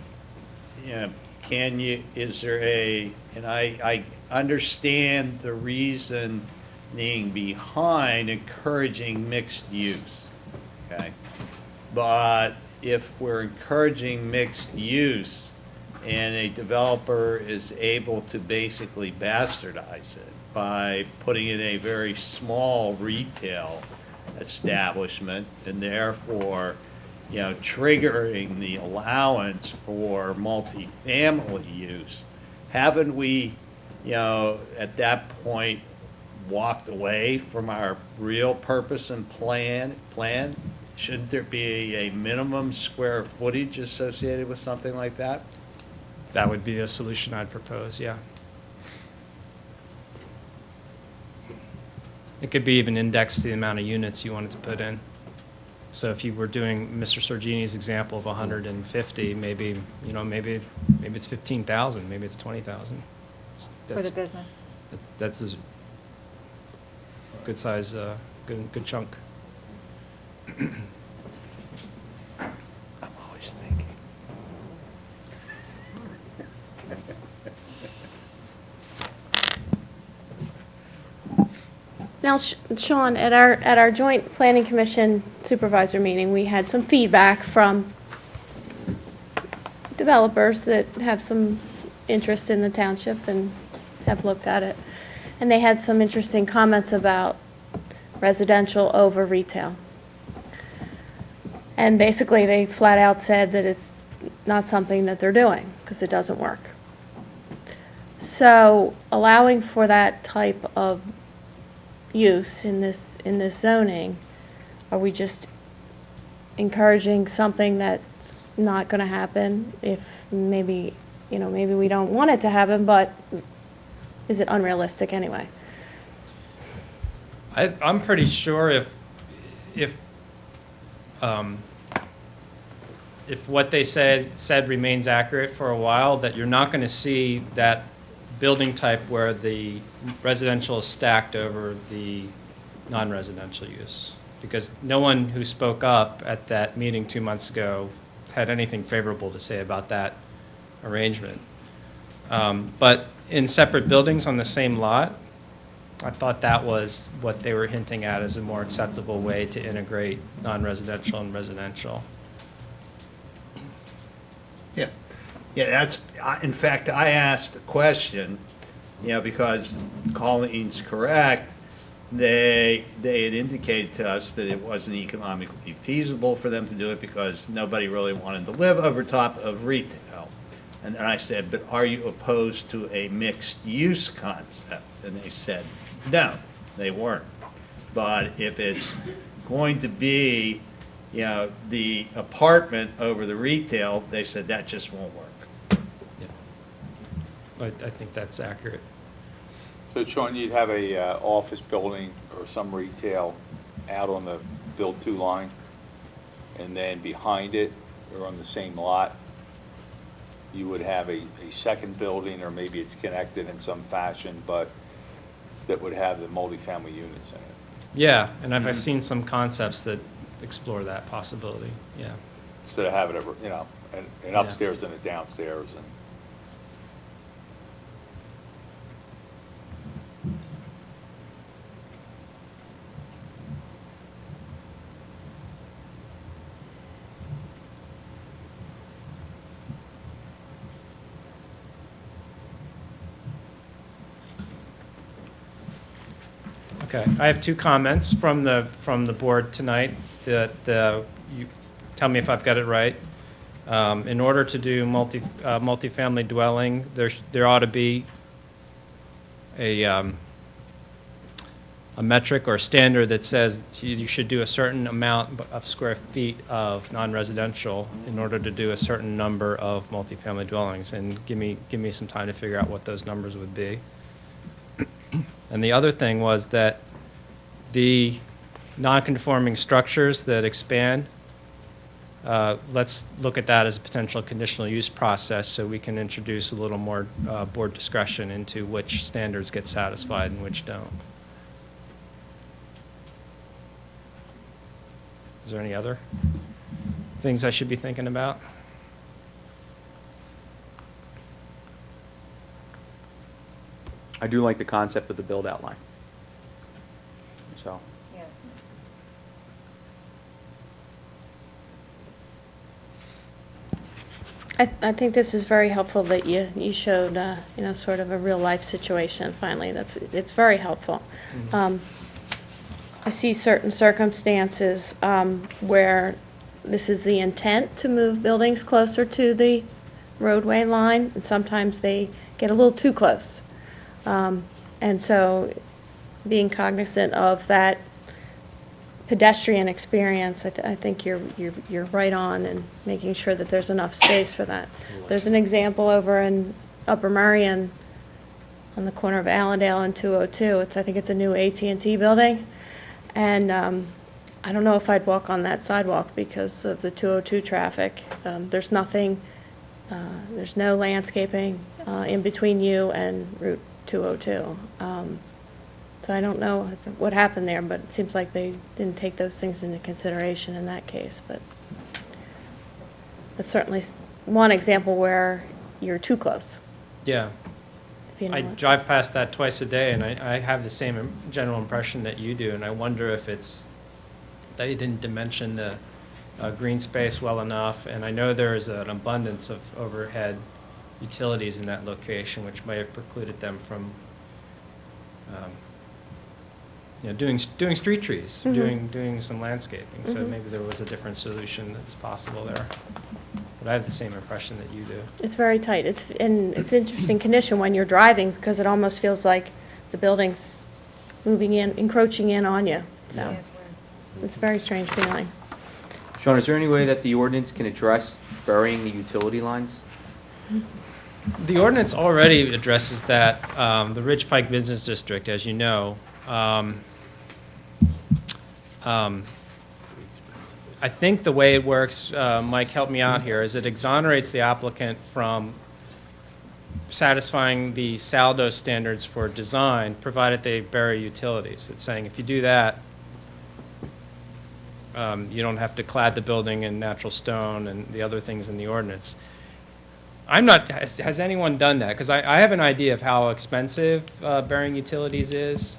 Is there and I understand the reasoning behind encouraging mixed use, okay? But if we're encouraging mixed use and a developer is able to basically bastardize it by putting in a very small retail establishment and therefore triggering the allowance for multifamily use, haven't we, at that point, walked away from our real purpose and plan? Shouldn't there be a minimum square footage associated with something like that?
That would be a solution I'd propose, yeah. It could be even indexed to the amount of units you wanted to put in. So if you were doing Mr. Sorgini's example of 150, maybe it's 15,000, maybe it's 20,000.
For the business.
That's a good size, good chunk.
I'm always thinking.
Now, Sean, at our joint planning commission supervisor meeting, we had some feedback from developers that have some interest in the township and have looked at it. And they had some interesting comments about residential over retail. And basically, they flat out said that it's not something that they're doing because it doesn't work. So allowing for that type of use in this zoning, are we just encouraging something that's not going to happen? If maybe we don't want it to happen, but is it unrealistic anyway?
I'm pretty sure if what they said remains accurate for a while, that you're not going to see that building type where the residential is stacked over the non-residential use. Because no one who spoke up at that meeting 2 months ago had anything favorable to say about that arrangement. But in separate buildings on the same lot, I thought that was what they were hinting at as a more acceptable way to integrate non-residential and residential.
Yeah, in fact, I asked the question, because Colleen's correct, they had indicated to us that it wasn't economically feasible for them to do it because nobody really wanted to live over top of retail. And then I said, but are you opposed to a mixed-use concept? And they said, no, they weren't. But if it's going to be, the apartment over the retail, they said that just won't work.
I think that's accurate.
So Sean, you'd have a office building or some retail out on the build-to line, and then behind it, or on the same lot, you would have a second building, or maybe it's connected in some fashion, but that would have the multifamily units in it.
Yeah, and I've seen some concepts that explore that possibility, yeah.
Instead of having an upstairs and a downstairs. And
Okay, I have two comments from the board tonight that you tell me if I've got it right. In order to do multifamily dwelling, there ought to be a metric or standard that says you should do a certain amount of square feet of non-residential in order to do a certain number of multifamily dwellings. And give me some time to figure out what those numbers would be. And the other thing was that the non-conforming structures that expand, let's look at that as a potential conditional use process so we can introduce a little more board discretion into which standards get satisfied and which don't. Is there any other things I should be thinking about?
I do like the concept of the build-out line. So,
Yeah.
I think this is very helpful that you showed, sort of a real-life situation finally. It's very helpful. I see certain circumstances where this is the intent to move buildings closer to the roadway line, and sometimes they get a little too close. And so being cognizant of that pedestrian experience, I think you're right on, and making sure that there's enough space for that. There's an example over in Upper Merion on the corner of Allendale and 202. I think it's a new AT&T building, and I don't know if I'd walk on that sidewalk because of the 202 traffic. There's nothing, there's no landscaping in between you and Route 202. So I don't know what happened there, but it seems like they didn't take those things into consideration in that case. But that's certainly one example where you're too close.
Yeah.
If you know
I
what.
drive past that twice a day, and I have the same general impression that you do, and I wonder if it's, they didn't dimension the green space well enough, and I know there is an abundance of overhead utilities in that location, which may have precluded them from doing street trees, doing some landscaping. So maybe there was a different solution that was possible there. But I have the same impression that you do.
It's very tight. It's interesting condition when you're driving, because it almost feels like the building's moving in, encroaching in on you. So it's a very strange feeling.
Sean, is there any way that the ordinance can address burying the utility lines?
The ordinance already addresses that. The Ridge Pike Business District, as you know, I think the way it works, Mike, help me out here, is it exonerates the applicant from satisfying the SALDO standards for design, provided they bury utilities. It's saying if you do that, you don't have to clad the building in natural stone and the other things in the ordinance. I'm not, has anyone done that? Because I have an idea of how expensive burying utilities is.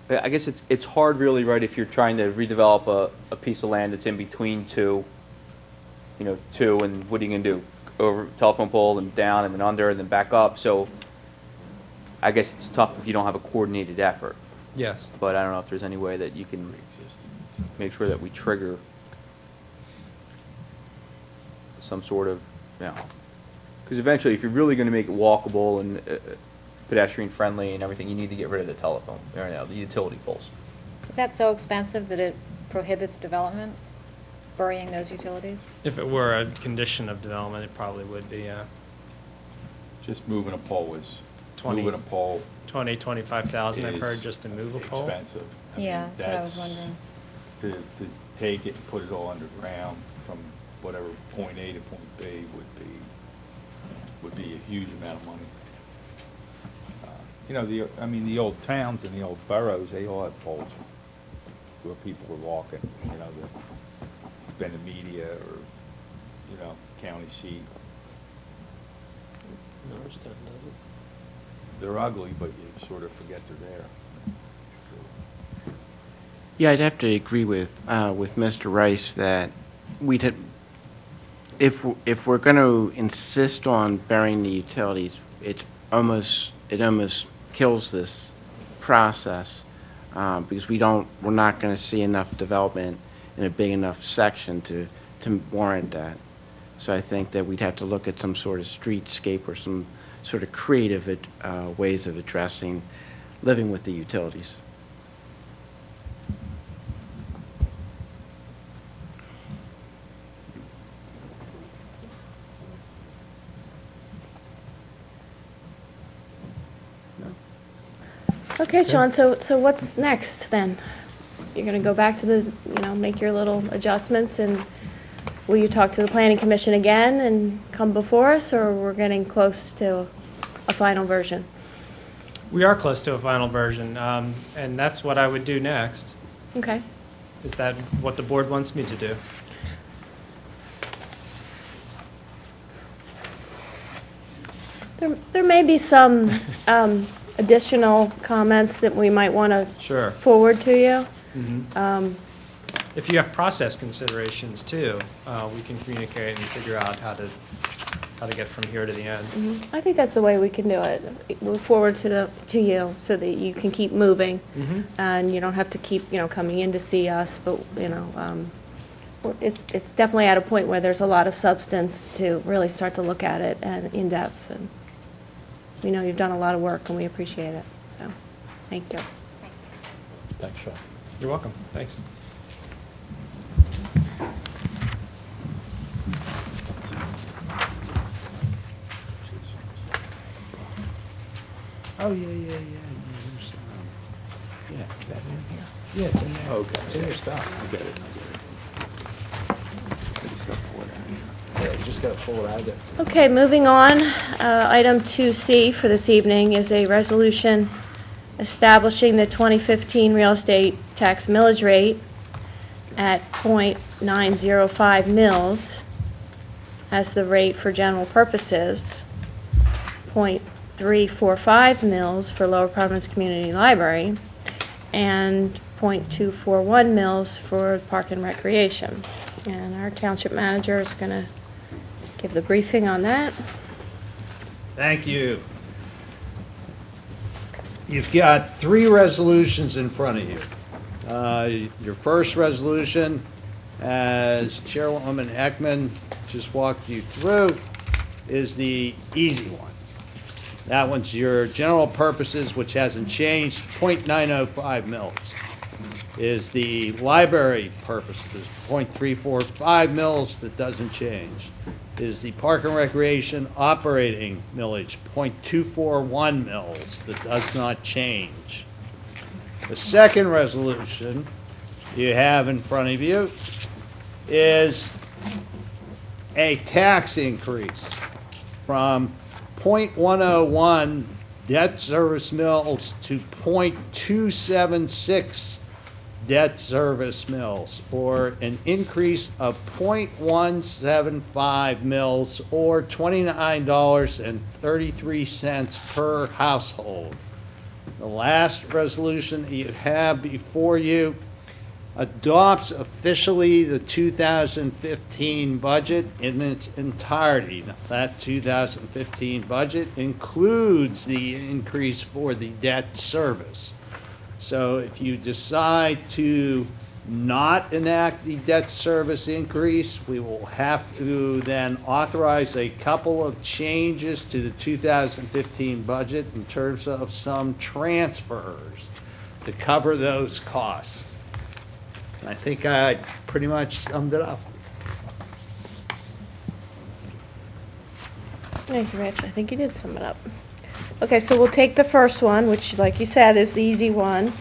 I guess it's hard really, right, if you're trying to redevelop a piece of land that's in between two, and what are you going to do? Over telephone pole and down and then under and then back up. So I guess it's tough if you don't have a coordinated effort.
Yes.
But I don't know if there's any way that you can make sure that we trigger some sort of, because eventually if you're really going to make it walkable and pedestrian friendly and everything, you need to get rid of the telephone, the utility poles.
Is that so expensive that it prohibits development, burying those utilities?
If it were a condition of development, it probably would be,
Just moving a pole is,
20.
moving a pole
20, 25,000 I've heard
is
just to move a pole.
expensive. I
Yeah,
mean,
that's what I was wondering.
To take it and put it all underground from whatever point A to point B would be a huge amount of money. The old towns and the old boroughs, they all have poles where people are walking, the been the media or, county seat. They're ugly, but you sort of forget they're there.
Yeah, I'd have to agree with Mr. Rice that if we're going to insist on burying the utilities, it almost kills this process because we're not going to see enough development in a big enough section to warrant that. So I think that we'd have to look at some sort of streetscape or some sort of creative ways of addressing living with the utilities.
Okay, Sean, so what's next then? You're going to go back to make your little adjustments, and will you talk to the Planning Commission again and come before us, or we're getting close to a final version?
We are close to a final version, and that's what I would do next.
Okay.
Is that what the board wants me to do?
There may be some additional comments that we might want to
Sure.
forward to you.
If you have process considerations too, we can communicate and figure out how to get from here to the end.
I think that's the way we can do it. Move forward to you so that you can keep moving, and you don't have to keep coming in to see us, but it's definitely at a point where there's a lot of substance to really start to look at it and in depth. And we know you've done a lot of work, and we appreciate it. So, thank you.
Thanks, Sean.
You're welcome. Thanks.
Oh, yeah.
Yeah, is that in here?
Yeah, it's in there.
Okay.
It's in your stuff.
I get it.
Just gotta pull it out of there.
Okay, moving on. Item 2C for this evening is a resolution establishing the 2015 real estate tax millage rate at .905 mils as the rate for general purposes, .345 mils for Lower Providence Community Library, and .241 mils for Park and Recreation. And our township manager is going to give the briefing on that.
Thank you. You've got 3 resolutions in front of you. Your first resolution, as Chairwoman Ekman just walked you through, is the easy one. That one's your general purposes, which hasn't changed, .905 mils. Is the library purposes, .345 mils, that doesn't change. Is the Park and Recreation operating millage, .241 mils, that does not change. The second resolution you have in front of you is a tax increase from .101 debt service mills to .276 debt service mills, for an increase of .175 mils, or $29.33 per household. The last resolution that you have before you adopts officially the 2015 budget in its entirety. That 2015 budget includes the increase for the debt service. So if you decide to not enact the debt service increase, we will have to then authorize a couple of changes to the 2015 budget in terms of some transfers to cover those costs. And I think I pretty much summed it up.
Thank you, Rich. I think you did sum it up. Okay, so we'll take the first one, which, like you said, is the easy one.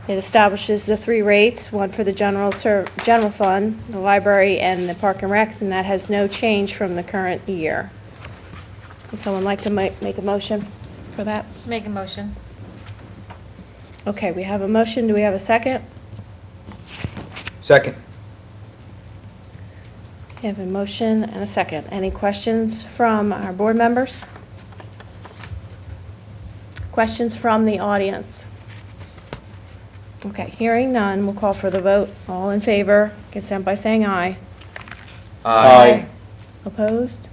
It establishes the 3 rates, one for the general fund, the library, and the Park and Rec, and that has no change from the current year. Would someone like to make a motion for that?
Make a motion.
Okay, we have a motion. Do we have a second?
Second.
We have a motion and a second. Any questions from our board members? Questions from the audience? Okay, hearing none, we'll call for the vote. All in favor, consent by saying aye.
Aye.
Opposed?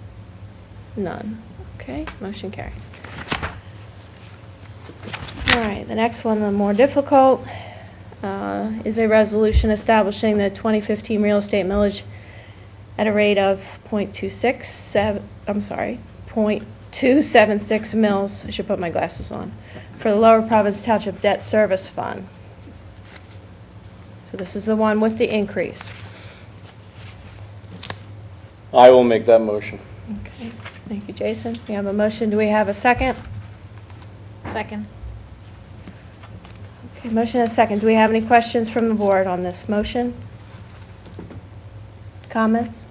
None. Okay, motion carried. All right, the next one, the more difficult, is a resolution establishing the 2015 real estate millage at a rate of .276 mils, I should put my glasses on, for the Lower Providence Township Debt Service Fund. So this is the one with the increase.
I will make that motion.
Okay, thank you, Jason. We have a motion. Do we have a second?
Second.
Okay, motion and a second. Do we have any questions from the board on this motion? Comments?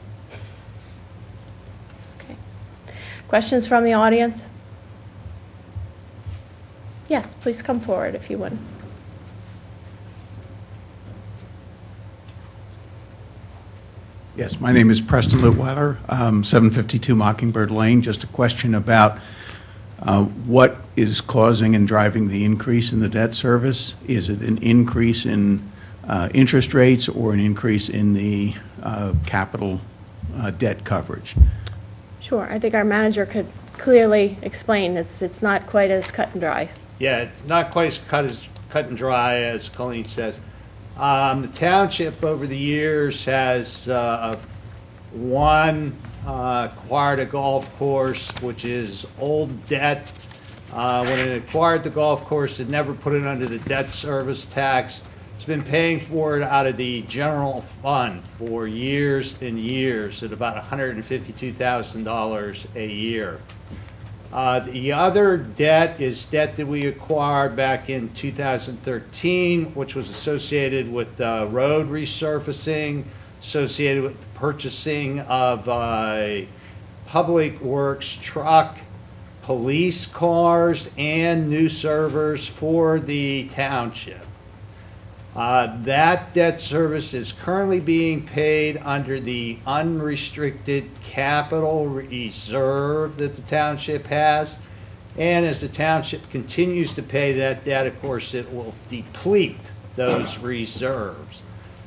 Okay. Questions from the audience? Yes, please come forward if you would.
Yes, my name is Preston Litweiler, 752 Mockingbird Lane. Just a question about what is causing and driving the increase in the debt service? Is it an increase in interest rates or an increase in the capital debt coverage?
Sure, I think our manager could clearly explain. It's not quite as cut and dry.
Yeah, it's not quite as cut and dry as Colleen says. The township over the years has acquired a golf course, which is old debt. When it acquired the golf course, it never put it under the debt service tax. It's been paying for it out of the general fund for years and years at about $152,000 a year. The other debt is debt that we acquired back in 2013, which was associated with road resurfacing, associated with the purchasing of a public works truck, police cars, and new servers for the township. That debt service is currently being paid under the unrestricted capital reserve that the township has. And as the township continues to pay that debt, of course, it will deplete those reserves.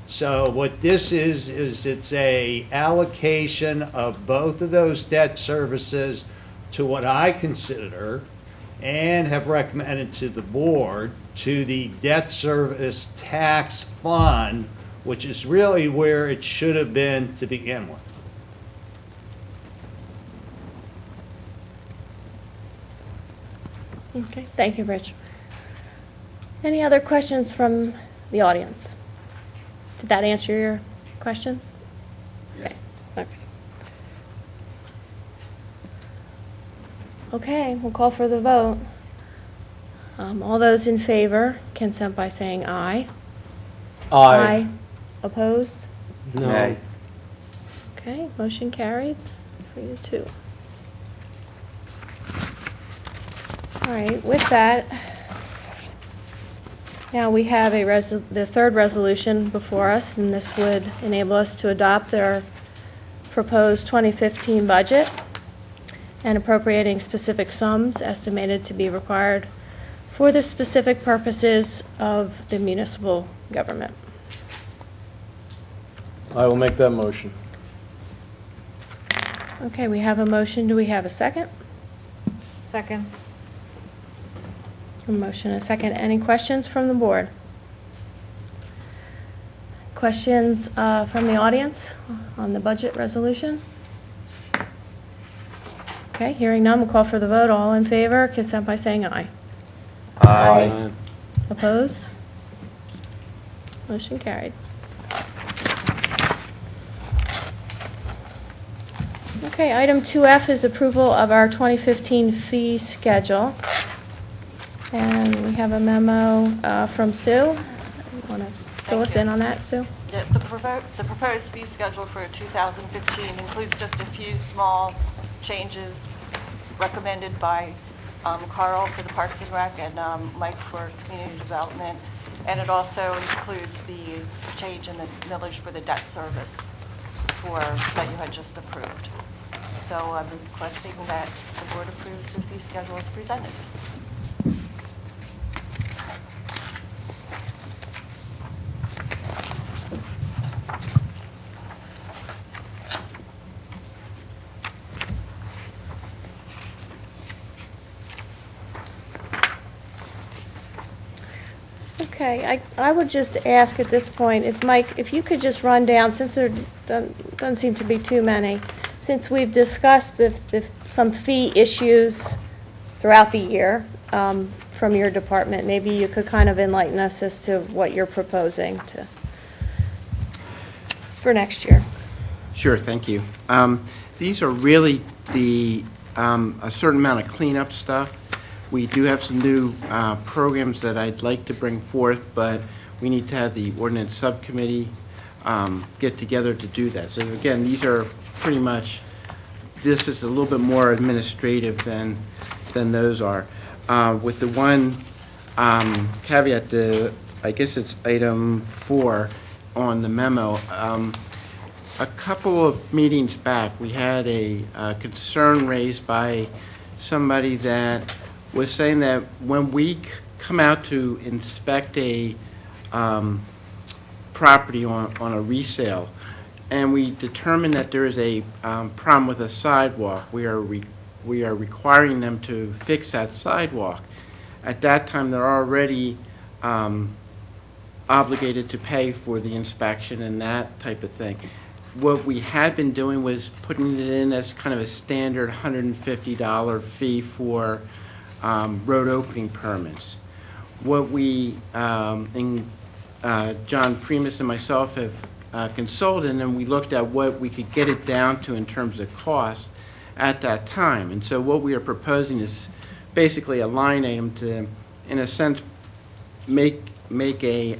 So what this is it's a allocation of both of those debt services to what I consider and have recommended to the board to the debt service tax fund, which is really where it should have been to begin with.
Okay, thank you, Rich. Any other questions from the audience? Did that answer your question? Okay. Okay. Okay, we'll call for the vote. All those in favor, consent by saying aye.
Aye.
Opposed?
No.
Okay, motion carried, 3-2. All right, with that, now we have the third resolution before us, and this would enable us to adopt their proposed 2015 budget and appropriating specific sums estimated to be required for the specific purposes of the municipal government.
I will make that motion.
Okay, we have a motion. Do we have a second?
Second.
A motion and a second. Any questions from the board? Questions from the audience on the budget resolution? Okay, hearing none, we'll call for the vote. All in favor, consent by saying aye.
Aye.
Opposed? Motion carried. Okay, item 2F is approval of our 2015 fee schedule. And we have a memo from Sue. You want to fill us in on that, Sue?
Yeah, the proposed fee schedule for 2015 includes just a few small changes recommended by Carl for the Parks and Rec and Mike for Community Development. And it also includes the change in the millage for the debt service that you had just approved. So I'm requesting that the board approves the fee schedule as presented.
Okay, I would just ask at this point, if Mike, if you could just run down, since there doesn't seem to be too many, since we've discussed some fee issues throughout the year from your department, maybe you could kind of enlighten us as to what you're proposing for next year.
Sure, thank you. These are really a certain amount of cleanup stuff. We do have some new programs that I'd like to bring forth, but we need to have the ordinance subcommittee get together to do that. So again, these are pretty much, this is a little bit more administrative than those are. With the one caveat, I guess it's item 4 on the memo. A couple of meetings back, we had a concern raised by somebody that was saying that when we come out to inspect a property on a resale, and we determine that there is a problem with a sidewalk, we are requiring them to fix that sidewalk. At that time, they're already obligated to pay for the inspection and that type of thing. What we had been doing was putting it in as kind of a standard $150 fee for road opening permits. What we, John Primus and myself have consulted, and we looked at what we could get it down to in terms of cost at that time. And so what we are proposing is basically a line item to, in a sense, make a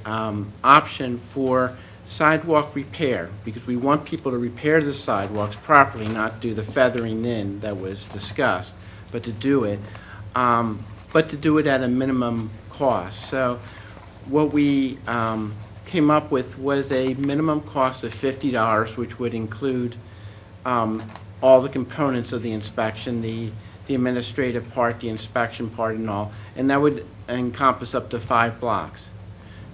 option for sidewalk repair, because we want people to repair the sidewalks properly, not do the feathering in that was discussed, but to do it at a minimum cost. So what we came up with was a minimum cost of $50, which would include all the components of the inspection, the administrative part, the inspection part, and all, and that would encompass up to 5 blocks.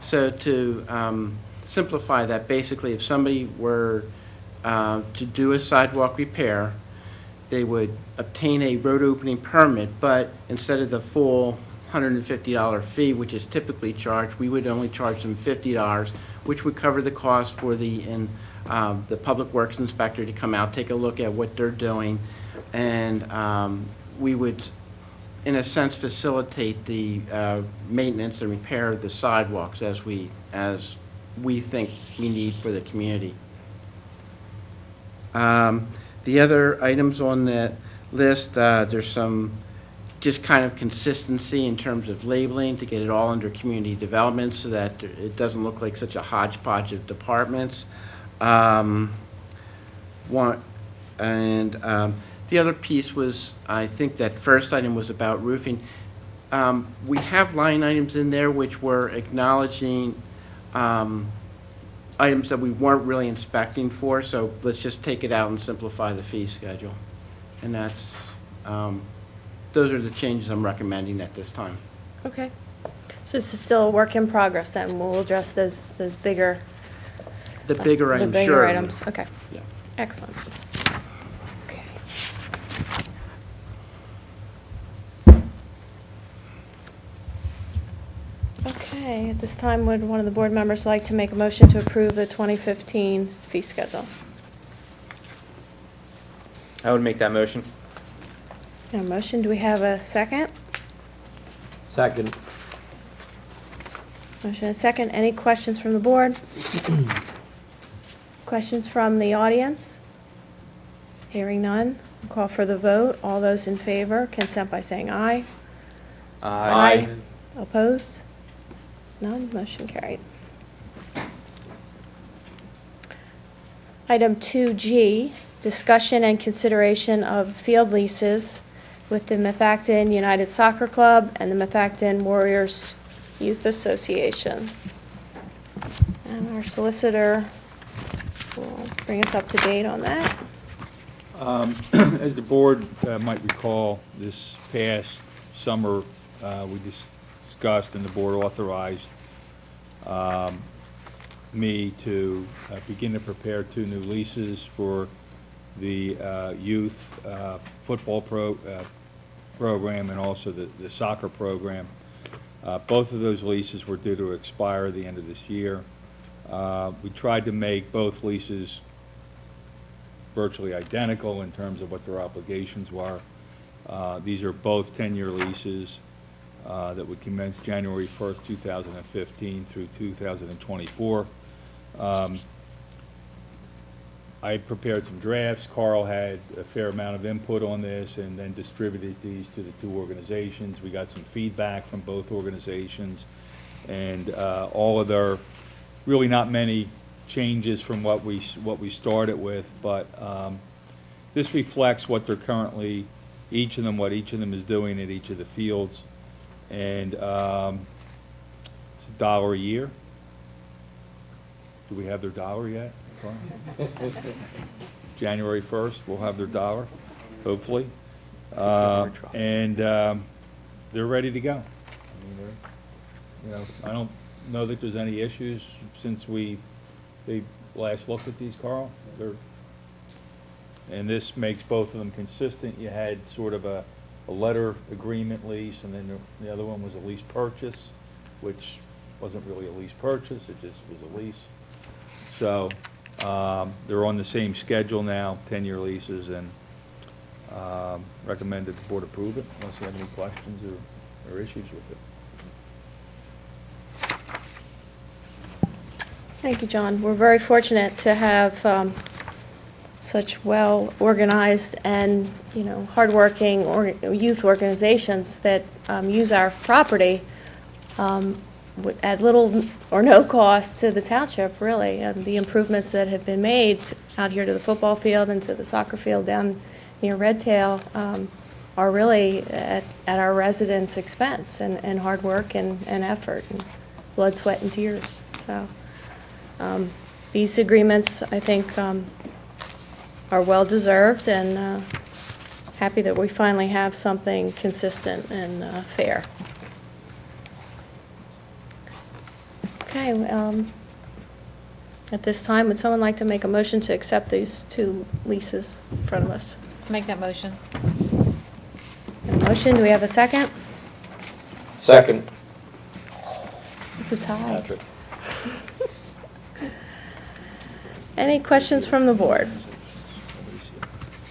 So to simplify that, basically, if somebody were to do a sidewalk repair, they would obtain a road opening permit, but instead of the full $150 fee, which is typically charged, we would only charge them $50, which would cover the cost for the public works inspector to come out, take a look at what they're doing, and we would, in a sense, facilitate the maintenance and repair of the sidewalks as we think we need for the community. The other items on the list, there's some just kind of consistency in terms of labeling to get it all under community development so that it doesn't look like such a hodgepodge of departments. The other piece was, I think that first item was about roofing. We have line items in there which were acknowledging items that we weren't really inspecting for, so let's just take it out and simplify the fee schedule. And that's, those are the changes I'm recommending at this time.
Okay. So this is still a work in progress, then we'll address those bigger.
The bigger items,
the bigger
sure.
items, okay.
Yeah.
Excellent. Okay. Okay, at this time, would one of the board members like to make a motion to approve the 2015 fee schedule?
I would make that motion.
A motion, do we have a second?
Second.
Motion and second. Any questions from the board? Questions from the audience? Hearing none, I'll call for the vote. All those in favor, consent by saying aye.
Aye.
Opposed? None, motion carried. Item 2G, discussion and consideration of field leases with the Methacton United Soccer Club and the Methacton Warriors Youth Association. And our solicitor will bring us up to date on that.
As the board might recall, this past summer, we discussed and the board authorized me to begin to prepare 2 new leases for the youth football program and also the soccer program. Both of those leases were due to expire at the end of this year. We tried to make both leases virtually identical in terms of what their obligations were. These are both 10-year leases that would commence January 1st, 2015 through 2024. I prepared some drafts. Carl had a fair amount of input on this and then distributed these to the 2 organizations. We got some feedback from both organizations, and all of their, really not many changes from what we started with, but this reflects what they're currently, what each of them is doing at each of the fields, and it's $1 a year. Do we have their $1 yet? January 1st, we'll have their $1, hopefully, and they're ready to go. I mean, I don't know that there's any issues since they last looked at these, Carl. And this makes both of them consistent. You had sort of a letter agreement lease, and then the other one was a lease purchase, which wasn't really a lease purchase, it just was a lease. So they're on the same schedule now, 10-year leases, and recommend that the board approve it, unless you have any questions or issues with it.
Thank you, John. We're very fortunate to have such well-organized and, hardworking youth organizations that use our property at little or no cost to the township, really. And the improvements that have been made out here to the football field and to the soccer field down near Redtail are really at our residents' expense and hard work and effort and blood, sweat, and tears. So these agreements, I think, are well-deserved, and happy that we finally have something consistent and fair. Okay, at this time, would someone like to make a motion to accept these two leases in front of us?
Make that motion.
A motion, do we have a second?
Second.
It's a tie.
Patrick.
Any questions from the board?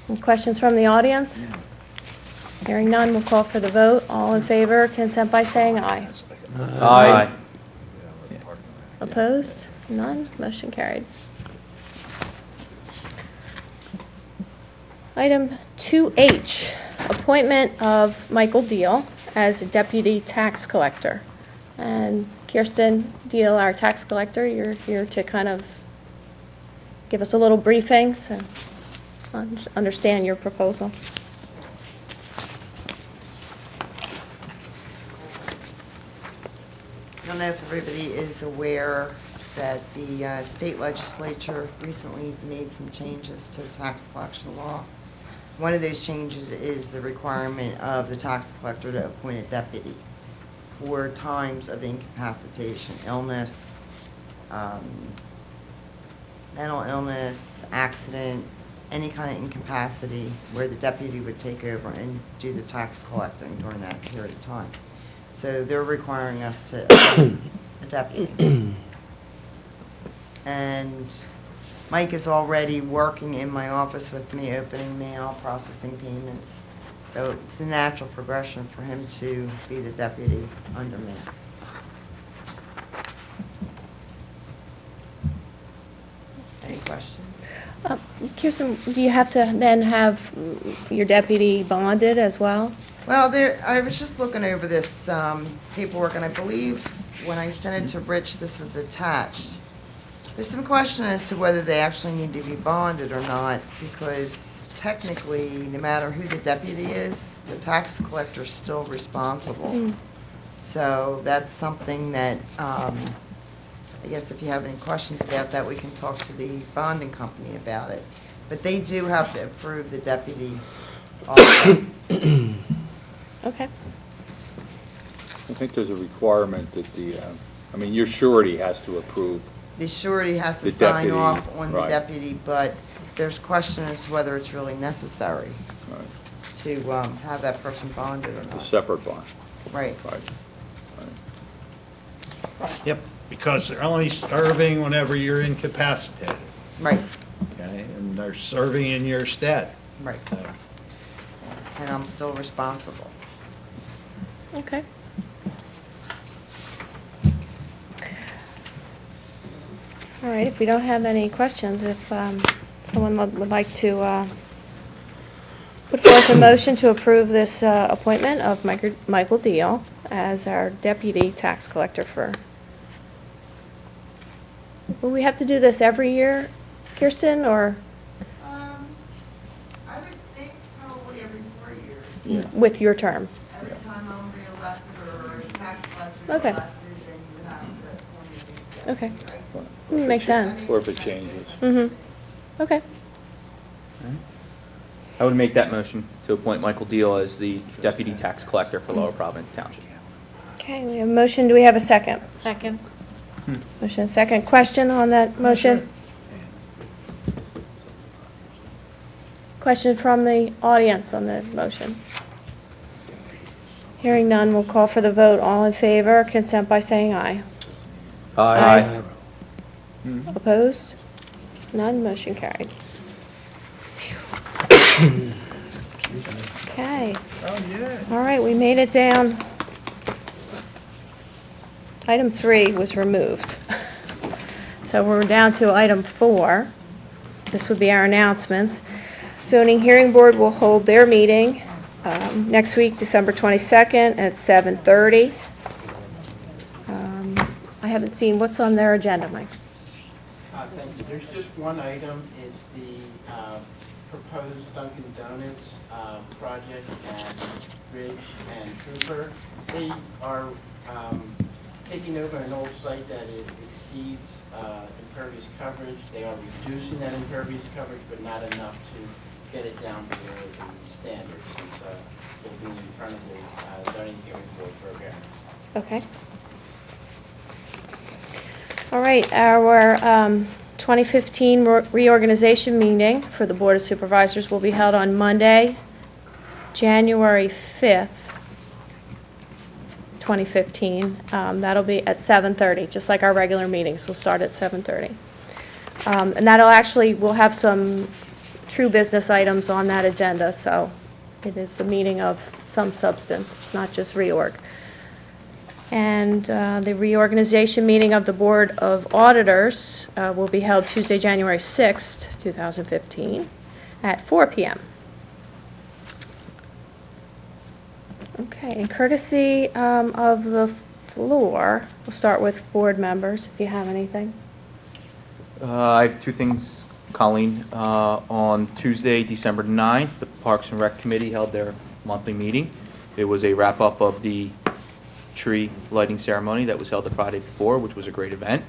Any questions from the audience? Hearing none, we'll call for the vote. All in favor, consent by saying aye.
Aye.
Opposed? None? Motion carried. Item 2H, appointment of Michael Deal as a deputy tax collector. And Kirsten Deal, our tax collector, you're here to kind of give us a little briefing, so understand your proposal.
I don't know if everybody is aware that the state legislature recently made some changes to the tax collection law. One of those changes is the requirement of the tax collector to appoint a deputy for times of incapacitation, illness, mental illness, accident, any kind of incapacity where the deputy would take over and do the tax collecting during that period of time. So they're requiring us to appoint a deputy. And Mike is already working in my office with me, opening mail, processing payments. So it's the natural progression for him to be the deputy under me. Any questions?
Kirsten, do you have to then have your deputy bonded as well?
Well, I was just looking over this paperwork, and I believe when I sent it to Rich, this was attached. There's some question as to whether they actually need to be bonded or not, because technically, no matter who the deputy is, the tax collector's still responsible. So that's something that, I guess if you have any questions about that, we can talk to the bonding company about it. But they do have to approve the deputy also.
Okay.
I think there's a requirement that your surety has to approve.
The surety has to
The
sign
deputy,
off on the
right.
deputy, but there's question as to whether it's really necessary
Right.
to have that person bonded or
It's a
not.
separate bond.
Right.
Right.
Yep, because they're only serving whenever you're incapacitated,
Right,
okay? And they're serving in your stead.
right. And I'm still responsible.
Okay. All right, if we don't have any questions, if someone would like to put forth a motion to approve this appointment of Michael Deal as our deputy tax collector for... Will we have to do this every year, Kirsten, or
I would think probably every 4 years.
with your term?
Every time I'm re-elected or tax collector
Okay.
elected, then you have to appoint a
Okay.
deputy.
Makes sense.
Or if it changes.
Mm-hmm. Okay.
I would make that motion to appoint Michael Deal as the deputy tax collector for Lower Providence Township.
Okay, we have a motion. Do we have a second?
Second.
Motion and second. Question on that motion? Question from the audience on the motion? Hearing none, we'll call for the vote. All in favor, consent by saying aye. Aye. Opposed? None, motion carried. Okay. All right, we made it down. Item 3 was removed. So we're down to item 4. This would be our announcements. Zoning Hearing Board will hold their meeting next week, December 22nd at 7:30. I haven't seen what's on their agenda, Mike.
Thank you. There's just one item, it's the proposed Dunkin' Donuts project at Ridge and Trooper. They are taking over an old site that exceeds impervious coverage. They are reducing that impervious coverage, but not enough to get it down to the standards. And so we'll be in front of the zoning hearing board for a variance.
Okay. All right, our 2015 reorganization meeting for the Board of Supervisors will be held on Monday, January 5th, 2015. That'll be at 7:30, just like our regular meetings. We'll start at 7:30. And that'll actually, we'll have some true business items on that agenda, so it is a meeting of some substance. It's not just reorg. And the reorganization meeting of the Board of Auditors will be held Tuesday, January 6th, 2015, at 4 p.m. Okay, and courtesy of the floor, we'll start with board members, if you have anything.
I have two things, Colleen. On Tuesday, December 9th, the Parks and Rec Committee held their monthly meeting. It was a wrap-up of the tree lighting ceremony that was held the Friday before, which was a great event.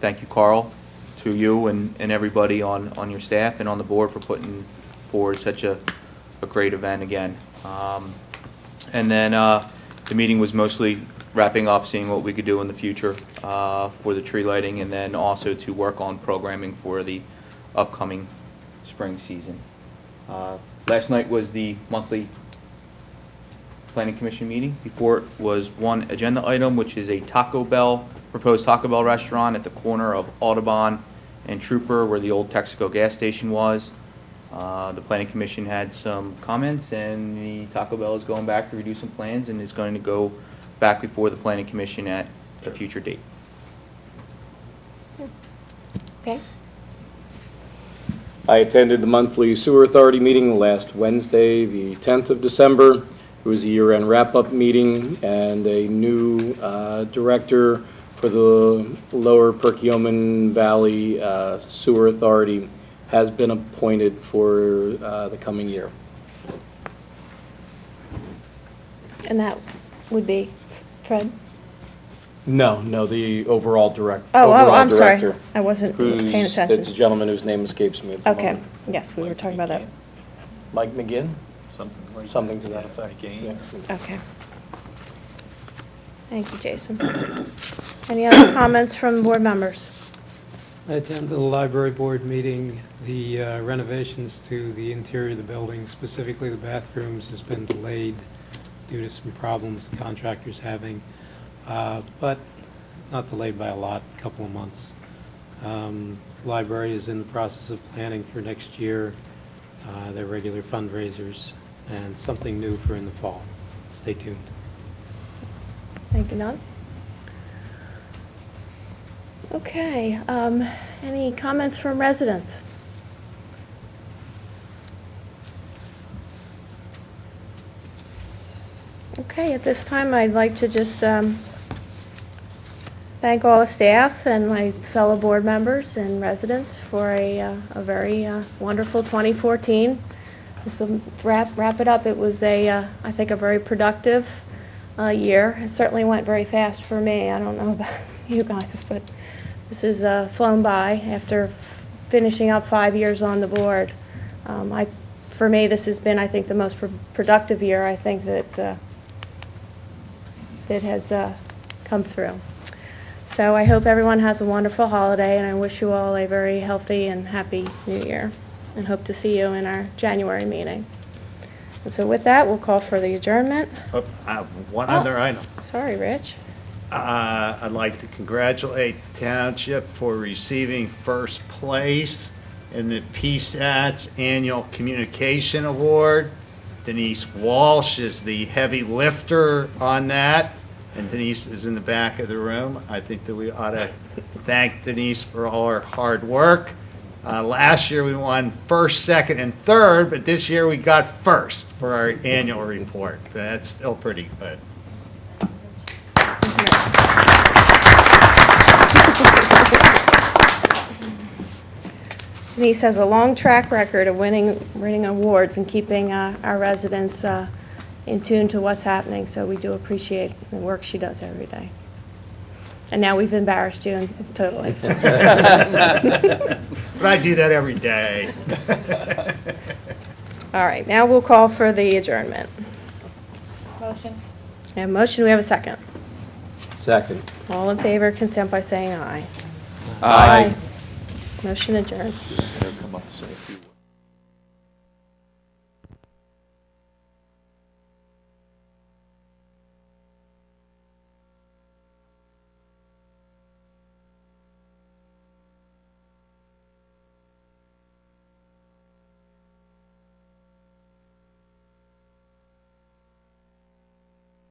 Thank you, Carl, to you and everybody on your staff and on the board for putting forward such a great event again. And then the meeting was mostly wrapping up, seeing what we could do in the future for the tree lighting, and then also to work on programming for the upcoming spring season. Last night was the monthly Planning Commission meeting. Before it was one agenda item, which is a proposed Taco Bell restaurant at the corner of Audubon and Trooper, where the old Texaco gas station was. The Planning Commission had some comments, and the Taco Bell is going back to redo some plans and is going to go back before the Planning Commission at a future date.
Okay.
I attended the monthly sewer authority meeting last Wednesday, the 10th of December. It was a year-end wrap-up meeting, and a new director for the Lower Perkiomen Valley Sewer Authority has been appointed for the coming year.
And that would be Fred?
No, the overall director.
Oh, I'm sorry. I wasn't paying attention.
It's a gentleman whose name escapes me at the
Okay,
moment.
yes, we were talking about that.
Mike McGinn?
Something
Something to that effect.
Again.
Yes.
Okay. Thank you, Jason. Any other comments from board members?
I attended the library board meeting. The renovations to the interior of the building, specifically the bathrooms, has been delayed due to some problems the contractor's having, but not delayed by a lot, a couple of months. The library is in the process of planning for next year, their regular fundraisers, and something new for in the fall. Stay tuned.
Thank you, Don. Okay, any comments from residents? Okay, at this time, I'd like to just thank all the staff and my fellow board members and residents for a very wonderful 2014. Just to wrap it up, it was I think a very productive year. It certainly went very fast for me. I don't know about you guys, but this has flown by after finishing up 5 years on the board. For me, this has been, I think, the most productive year I think that has come through. So I hope everyone has a wonderful holiday, and I wish you all a very healthy and happy New Year, and hope to see you in our January meeting. And so with that, we'll call for the adjournment.
I have one other item.
Sorry, Rich.
I'd like to congratulate the Township for receiving first place in the PSAT's Annual Communication Award. Denise Walsh is the heavy lifter on that, and Denise is in the back of the room. I think that we ought to thank Denise for all her hard work. Last year we won first, second, and third, but this year we got first for our annual report. That's still pretty good.
Denise has a long track record of winning awards and keeping our residents in tune to what's happening, so we do appreciate the work she does every day. And now we've embarrassed you totally. So.
But I do that every day.
All right, now we'll call for the adjournment.
Motion?
We have a motion, we have a second.
Second.
All in favor, consent by saying aye.
Aye.
Motion adjourned.
Come up and say a few words.